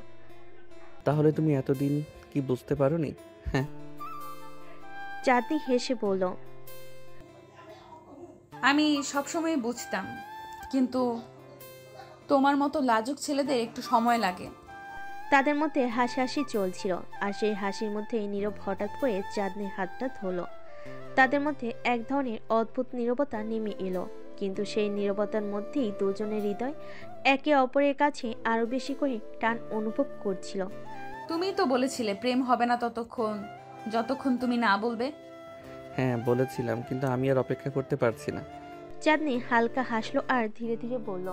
তাহলে তুমি এতদিন কি বুঝতে পারোনি? হ্যাঁ। চাঁদনি হেসে বলল, আমি সবসময় বুঝতাম, কিন্তু তোমার মতো লাজুক ছেলেদের একটু সময় লাগে। তাদের মধ্যে হাসাহাসি চলছিল, আর সেই হাসির মধ্যে নীরব হঠাৎ করে চাঁদনির হাতটা ধরল। তাদের মধ্যে এক ধরনের অদ্ভুত নীরবতা নেমে এলো, কিন্তু সেই নীরবতার মধ্যেই দুজনের হৃদয় একে অপরের কাছে আরো বেশি করে টান অনুভব করছিল। তুমিই তো বলেছিলে প্রেম হবে না যতক্ষণ তুমি না বলবে। হ্যাঁ বলেছিলাম, কিন্তু আমি আর অপেক্ষা করতে পারছি না। চাঁদনি হালকা হাসলো আর ধীরে ধীরে বলল,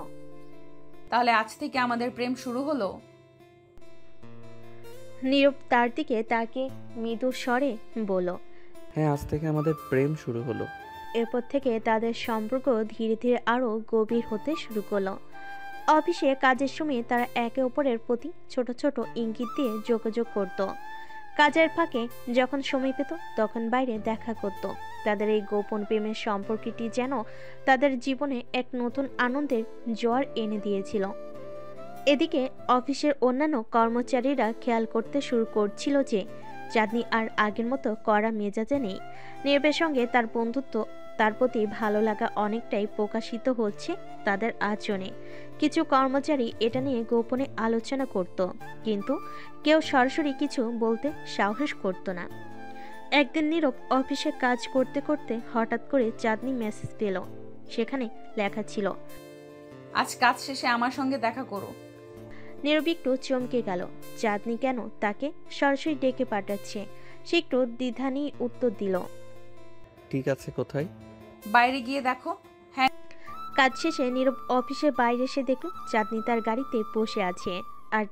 তাহলে আজ থেকে আমাদের প্রেম শুরু হলো? নীরব তার দিকে তাকে মৃদু স্বরে বলল, হ্যাঁ, আজ থেকে আমাদের প্রেম শুরু হলো। এরপর থেকে তাদের সম্পর্ক ধীরে ধীরে আরো গভীর হতে শুরু করলো। অফিসে কাজের সময় তারা একে অপরের প্রতি ছোট ছোট ইঙ্গিত দিয়ে যোগাযোগ করত। কাজের ফাঁকে যখন সময় পেত তখন বাইরে দেখা করত। তাদের এই গোপন প্রেমের সম্পর্কটি যেন তাদের জীবনে এক নতুন আনন্দের জোয়ার এনে দিয়েছিল। এদিকে অফিসের অন্যান্য কর্মচারীরা খেয়াল করতে শুরু করছিল যে চাঁদনি আর আগের মতো কড়া মেজাজে নেই। নীরবের সঙ্গে তার বন্ধুত্ব তার প্রতি ভালো লাগা অনেকটাই প্রকাশিত হচ্ছে তাদের আচরণে। কিছু কর্মচারী এটা নিয়ে গোপনে আলোচনা করত, কিন্তু কেউ সরাসরি কিছু বলতে সাহস করত না। একদিন নীরব অফিসে কাজ করতে করতে হঠাৎ করে চাঁদনি মেসেজ পেল। সেখানে লেখা ছিল, আজ কাজ শেষে আমার সঙ্গে দেখা করো। নীরব একটু চমকে গেল। চাঁদনি কেন তাকে সরাসরি ডেকে পাঠাচ্ছে? সে একটু দ্বিধা নিয়ে উত্তর দিল, ঠিক আছে, কোথায়? বাইরে গিয়ে দেখো। কাজ শেষে নীরব অফিসের বাইরে এসে দেখল চাঁদনি তার গাড়িতে বসে আছে আর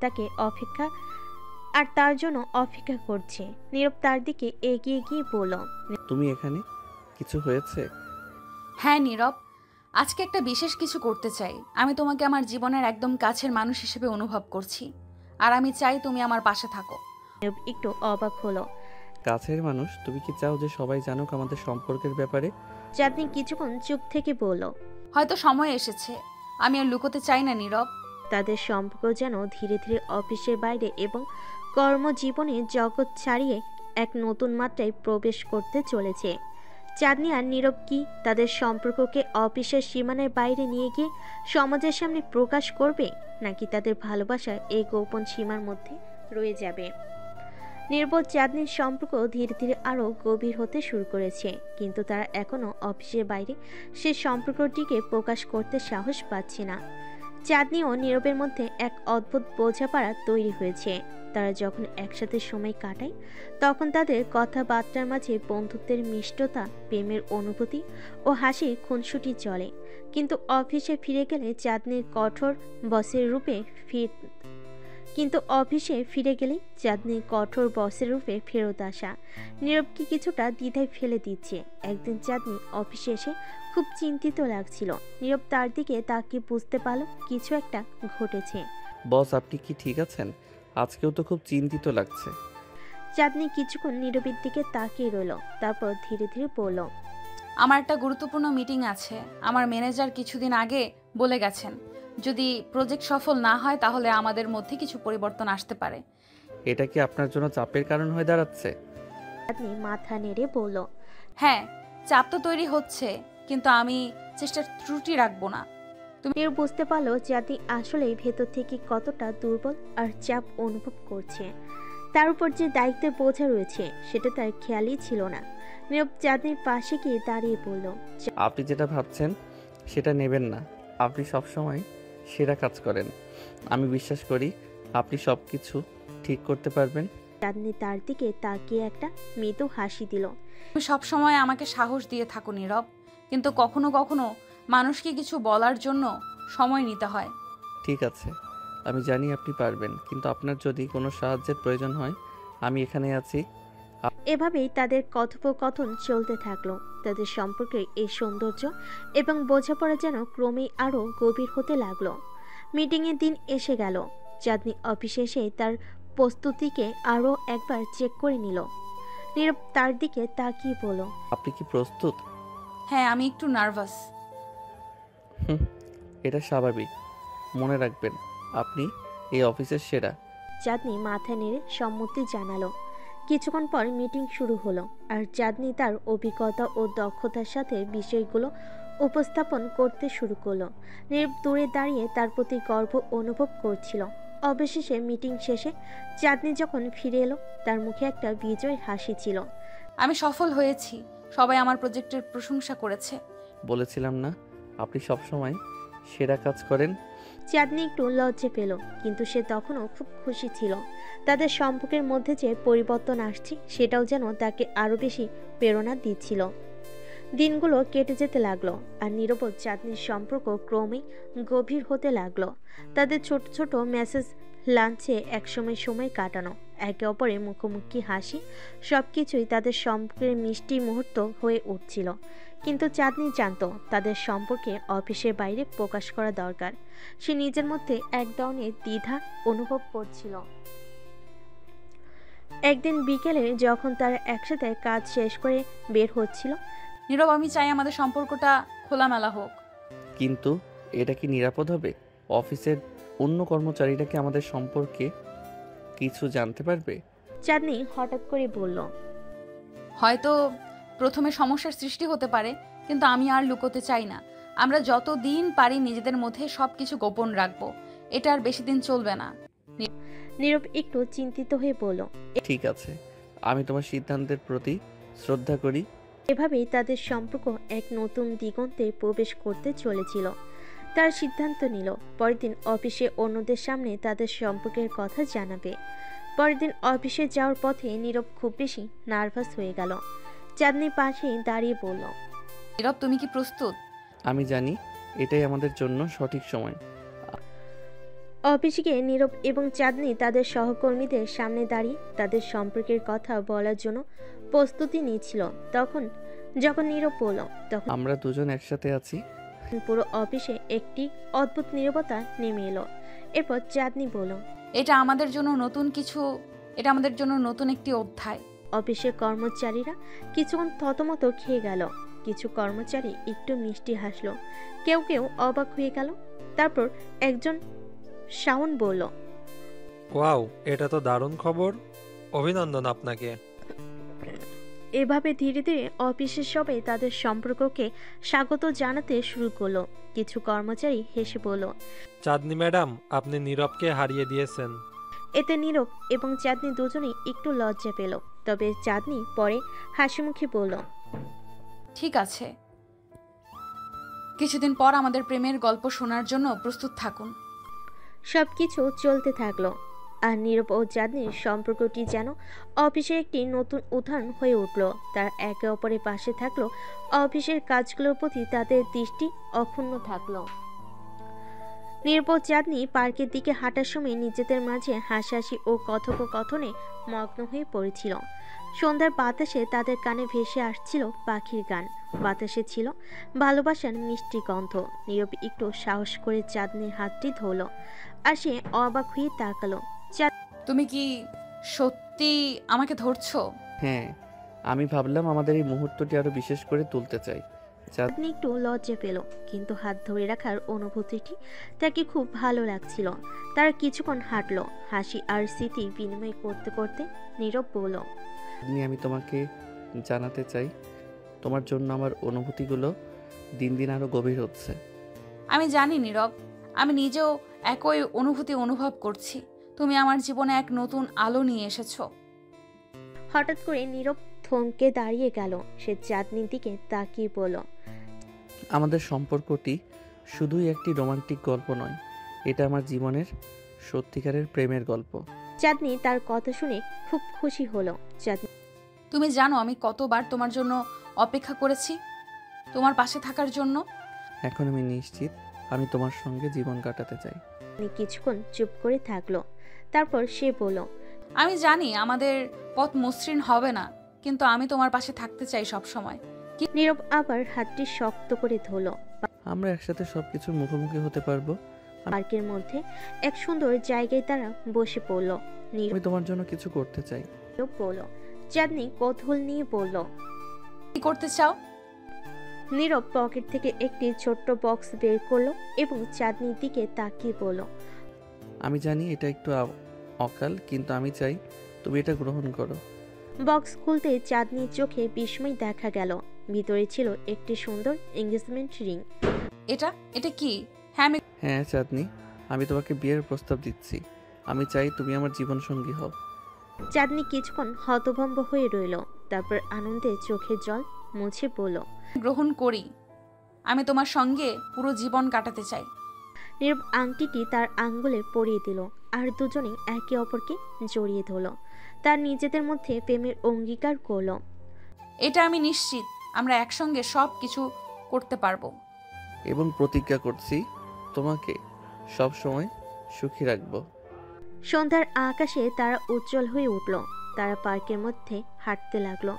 তার জন্য অপেক্ষা করছে। নীরব তার দিকে এগিয়ে গিয়ে বলল, তুমি এখানে? কিছু হয়েছে? হ্যাঁ নীরব, আজকে একটা বিশেষ কিছু করতে চাই। আমি তোমাকে আমার জীবনের একদম কাছের মানুষ হিসেবে অনুভব করছি, আর আমি চাই তুমি আমার পাশে থাকো। নীরব একটু অবাক হলো। কাছের মানুষ? তুমি কি চাও যে সবাই জানুক আমাদের সম্পর্কের ব্যাপারে? চাঁদনি কিছুক্ষণ চুপ থেকে বলল, হয়তো সময় এসেছে। আমি আর লুকোতে চাই না নীরব। তাদের সম্পর্ক যেন ধীরে ধীরে অফিসের বাইরে এবং কর্মজীবনে জগৎ ছাড়িয়ে এক নতুন মাত্রায় প্রবেশ করতে চলেছে। চাঁদনি আর নীরব কি তাদের সম্পর্ককে অফিসের সীমানার বাইরে নিয়ে গিয়ে সমাজের সামনে প্রকাশ করবে, নাকি তাদের ভালোবাসা এই গোপন সীমার মধ্যে রয়ে যাবে? নির্বোধ চাঁদনির সম্পর্ক ধীরে ধীরে আরও গভীর হতে শুরু করেছে, কিন্তু তারা এখনও অফিসের বাইরে সে সম্পর্কটিকে প্রকাশ করতে সাহস পাচ্ছে না। চাঁদনি ও নীরবের মধ্যে এক অদ্ভুত বোঝাপড়া তৈরি হয়েছে। তারা যখন একসাথে সময় কাটায় তখন তাদের কথাবার্তার মাঝে বন্ধুত্বের মিষ্টতা, প্রেমের অনুভূতি ও হাসির খুনসুটি চলে। কিন্তু অফিসে ফিরে গেলে চাঁদনির কঠোর বসের রূপে ফেরত আসা নীরবকে কিছুটা দ্বিধায় ফেলে দিচ্ছে। একদিন চাঁদনি অফিসে এসে খুব চিন্তিত লাগছিল। নীরব তার দিকে তাকিয়ে বুঝতে পারল কিছু একটা ঘটেছে। বস, আপনি কি ঠিক আছেন? আজকেও তো খুব চিন্তিত লাগছে। চাঁদনি কিছুক্ষণ নীরবের দিকে তাকিয়ে রইল, তারপর ধীরে ধীরে বলল, আমার একটা গুরুত্বপূর্ণ মিটিং আছে। আমার ম্যানেজার কিছুদিন আগে বলে গেছেন, যদি প্রজেক্ট সফল না হয় তাহলে আমাদের মধ্যে কিছু পরিবর্তন আসতে পারে। এটা কি আপনার জন্য চাপের কারণ হয়ে দাঁড়াচ্ছে? চাঁদনি মাথা নেড়ে বলল, হ্যাঁ, চাপ তো তৈরি হচ্ছে, কিন্তু আমি চেষ্টার ত্রুটি রাখবো না। নীরব বুঝতে পারলো চাঁদনি আসলেই ভেতর থেকে কতটা দুর্বল আর চাপ অনুভব করছে। তার উপর যে দায়িত্বের বোঝা রয়েছে সেটা তার খেয়ালই ছিল না। নীরব চাঁদনির পাশে গিয়ে দাঁড়িয়ে বলল, আপনি যেটা ভাবছেন সেটা নেবেন না। আপনি সবসময় সেরা কাজ করেন। আমি বিশ্বাস করি আপনি সব কিছু ঠিক করতে পারবেন। চাঁদনি তার দিকে তাকিয়ে একটা মৃদু হাসি দিল। তুমি সবসময় আমাকে সাহস দিয়ে থাকো নীরব, কিন্তু কখনো কখনো মানুষকে কিছু বলার জন্য সময় নিতে হয়। ঠিক আছে, আমি জানি আপনি পারবেন, কিন্তু আপনার যদি কোনো সাহায্যের প্রয়োজন হয় আমি এখানে আছি। এভাবেই তাদের কথোপকথন চলতে থাকলো। তাদের সম্পর্কের এই সৌন্দর্য এবং বোঝাপড়া যেন ক্রমেই আরও গভীর হতে লাগলো। মিটিংয়ের দিন এসে গেল। চাঁদনি অফিসে এসে তার প্রস্তুতিকে আরও একবার চেক করে নিল। নীরব তার দিকে তাকিয়ে বলল, আপনি কি প্রস্তুত? হ্যাঁ, আমি একটু নার্ভাস। এটা স্বাভাবিক। মনে রাখবেন আপনি এই অফিসের সেরা। চাঁদনি মাথা নেড়ে সম্মতি জানালো। কিছুক্ষণ পর মিটিং শুরু হলো, আর চাঁদনি তার অভিজ্ঞতা ও দক্ষতার সাথে বিষয়গুলো উপস্থাপন করতে শুরু করলো। নীরব দূরে দাঁড়িয়ে তার প্রতি গর্ব অনুভব করছিল। অবশেষে মিটিং শেষে চাঁদনি যখন ফিরে এলো তার মুখে একটা বিজয় হাসি ছিল। আমি সফল হয়েছি, সবাই আমার প্রজেক্টের প্রশংসা করেছে। বলেছিলাম না আপনি সবসময় সেরা কাজ করেন। চাঁদনি একটু লজ্জা পেল, কিন্তু সে তখনও খুব খুশি ছিল। তাদের সম্পর্কের মধ্যে যে পরিবর্তন আসছে সেটাও যেন তাকে আরও বেশি প্রেরণা দিচ্ছিল। দিনগুলো কেটে যেতে লাগলো, আর নীরব ও চাঁদনির সম্পর্ক ক্রমেই গভীর হতে লাগলো। তাদের ছোট ছোট মেসেজ, লাঞ্চে একসময় সময় কাটানো, একে অপরের মুখোমুখি হাসি, সবকিছুই তাদের সম্পর্কের মিষ্টি মুহূর্ত হয়ে উঠছিল। কিন্তু চাঁদনি জানতো তাদের সম্পর্কে অফিসের বাইরে প্রকাশ করা দরকার। সে নিজের মধ্যে এক ধরনের দ্বিধা অনুভব করছিল। একদিন বিকেলে যখন তারা একসাথে কাজ শেষ করে বের হচ্ছিল, নীরব, আমি চাই আমাদের সম্পর্কটা খোলামেলা হোক। কিন্তু এটা কি নিরাপদ হবে? অফিসের অন্য কর্মচারীরা কি আমাদের সম্পর্কে কিছু জানতে পারবে? চাঁদনি হঠাৎ করে বলল, হয়তো প্রথমে সমস্যার সৃষ্টি হতে পারে, কিন্তু আমি আর লুকোতে চাই না। আমরা যত দিন পারি নিজেদের মধ্যে সবকিছু গোপন রাখবো। এটা আর বেশি দিন চলবে না। নীরব একটু চিন্তিত হয়ে বলল, ঠিক আছে, আমি তোমার সিদ্ধান্তের প্রতি শ্রদ্ধা করি। এভাবেই তাদের সম্পর্ক এক নতুন দিগন্তে প্রবেশ করতে চলেছিল। তার সিদ্ধান্ত নিল পরের দিন অফিসে অন্যদের সামনে তাদের সম্পর্কের কথা জানাবে। পরের দিন অফিসে যাওয়ার পথে নীরব খুব বেশি নার্ভাস হয়ে গেল। চাঁদনি পাশে দাঁড়িয়ে বলল, নীরব, তুমি কি প্রস্তুত? আমি জানি এটাই আমাদের জন্য সঠিক সময়। অফিসে গিয়ে নীরব এবং চাঁদনি তাদের সহকর্মীদের সামনে দাঁড়িয়ে তাদের সম্পর্কের কথা বলার জন্য প্রস্তুতি নিচ্ছিল। যখন নীরব বলল, তখন আমরা দুজন একসাথে আছি। পুরো অফিসে একটি অদ্ভুত নীরবতা নেমে এলো। এরপর চাঁদনি বলল, এটা আমাদের জন্য নতুন একটি অধ্যায়। অফিসের কর্মচারীরা কিছুক্ষণ থতমত খেয়ে গেল। কিছু কর্মচারী একটু মিষ্টি হাসলো, কেউ কেউ অবাক হয়ে গেল। তারপর একজন শাওন বলল, ওয়াও, এটা তো দারুণ খবর, অভিনন্দন আপনাকে। এভাবে ধীরে ধীরে অফিসের সবাই তাদের সম্পর্ককে স্বাগত জানাতে শুরু করলো। কিছু কর্মচারী হেসে বলল, চাঁদনি ম্যাডাম, আপনি নীরবকে হারিয়ে দিয়েছেন। এতে নীরব এবং চাঁদনি দুজনেই একটু লজ্জা পেল। তবে চাঁদনি পরে হাসিমুখে বলল, ঠিক আছে, কিছুদিন পর আমাদের প্রেমের গল্প শোনার জন্য প্রস্তুত থাকুন। সবকিছু চলতে থাকলো। আর নীরব ও চাঁদনির সম্পর্কটি যেন অফিসের একটি নতুন উদাহরণ হয়ে উঠল। তারা একে অপরের পাশে থাকলো, অফিসের কাজগুলোর প্রতি তাদের দৃষ্টি অক্ষুণ্ণ থাকলো। নীরব ও চাঁদনি পার্কের দিকে হাঁটার সময় নিজেদের মাঝে হাসাহাসি ও কথোপকথনে মগ্ন হয়ে পড়েছিল। সন্ধ্যার বাতাসে তাদের কানে ভেসে আসছিল পাখির গান। বাতাসে ছিল ভালোবাসার মিষ্টি গন্ধ। নীরব একটু সাহস করে চাঁদনির হাতটি ধরল, আর সে অবাক হয়ে তাকালো। তুমি কি সত্যি আমাকে ধরছো? হ্যাঁ, আমি ভাবলাম আমাদের এই মুহূর্তটি আরো বিশেষ করে তুলতে চাই। চাঁদনি একটু লজ্জা পেল, কিন্তু হাত ধরে রাখার অনুভূতিটি তাকে খুব ভালো লাগছিল। তারা কিছুক্ষণ হাঁটলো, হাসি আর স্মৃতি বিনিময় করতে করতে নীরব বলল, আমি তোমাকে জানাতে চাই, তোমার জন্য আমার অনুভূতিগুলো দিন দিন আরো গভীর হচ্ছে। আমি জানি নীরব, আমি নিজেও একই অনুভূতি অনুভব করছি। তুমি আমার জীবনে এক নতুন আলো নিয়ে এসেছো। হঠাৎ করে নীরব থমকে দাঁড়িয়ে গেল। সে চাঁদনির দিকে তাকিয়ে বলল, আমাদের সম্পর্কটি শুধুই একটি রোমান্টিক গল্প নয়, এটা আমার জীবনের সত্যিকারের প্রেমের গল্প। চাঁদনি তার কথা শুনে খুব খুশি হলো। চাঁদনি তুমি জানো আমি কতবার তোমার জন্য অপেক্ষা করেছি, তোমার পাশে থাকার জন্য। এখন আমি নিশ্চিত আমি তোমার সঙ্গে জীবন কাটাতে চাই। কিছুক্ষণ চুপ করে থাকলো। তারপর সে বলল, আমি জানি আমাদের পথ মসৃণ হবে না, কিন্তু আমি তোমার পাশে থাকতে চাই সব সময়। নীরব আবার হাতটি শক্ত করে ধরলো। আমরা একসাথে সবকিছুর মুখোমুখি হতে পারবো। পার্কের মধ্যে এক সুন্দর জায়গায় তারা বসে পড়ল। নীরব আমি তোমার জন্য কিছু করতে চাই। বলল। চাঁদনি কৌতূহল নিয়ে বলল, কি করতে চাও? নীরব পকেট থেকে একটি ছোট্ট বক্স বের করলো এবং চাঁদনির দিকে তাকিয়ে বলল, আমি জানি এটা একটু অকাল, কিন্তু আমি চাই তুমি এটা গ্রহণ করো। বক্স খুলতে চাঁদনির চোখে বিস্ময় দেখা গেল। ভিতরে ছিল একটি সুন্দর এঙ্গেজমেন্ট রিং। এটা কি? হ্যাঁ চাঁদনি, আমি তোমাকে বিয়ের প্রস্তাব দিচ্ছি। আমি চাই তুমি আমার জীবন সঙ্গী হও। চাঁদনি কিছুক্ষণ হতভম্ব হয়ে রইল। তারপর আনন্দে চোখের জল মুছে বলল, গ্রহণ করি। আমি তোমার সঙ্গে পুরো জীবন কাটাতে চাই। নীরব আংটিটি তার আঙ্গুলে পরিয়ে দিল, আর দুজনেই একে অপরকে জড়িয়ে ধরল। তার নিজেদের মধ্যে প্রেমের অঙ্গীকার করল। এটা আমি নিশ্চিত আমরা একসঙ্গে সব কিছু করতে পারবো। এবং প্রতিজ্ঞা করছি তোমাকে সব সময় সুখী রাখবো। সন্ধ্যার আকাশে তারা উজ্জ্বল হয়ে উঠল। তারা পার্কের মধ্যে হাঁটতে লাগলো,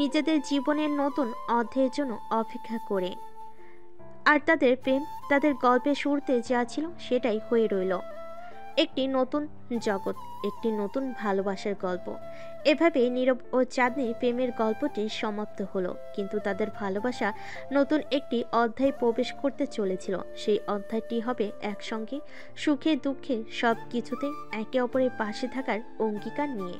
নিজেদের জীবনের নতুন অধ্যায়ের জন্য অপেক্ষা করে। আর তাদের প্রেম তাদের গল্পের শুরুতে যা ছিল সেটাই হয়ে রইল, একটি নতুন জগৎ, একটি নতুন ভালোবাসার গল্প। এভাবে নীরব ও চাঁদনির প্রেমের গল্পটি সমাপ্ত হলো। কিন্তু তাদের ভালোবাসা নতুন একটি অধ্যায় প্রবেশ করতে চলেছিল। সেই অধ্যায়টি হবে একসঙ্গে সুখে দুঃখে সব কিছুতে একে অপরের পাশে থাকার অঙ্গীকার নিয়ে।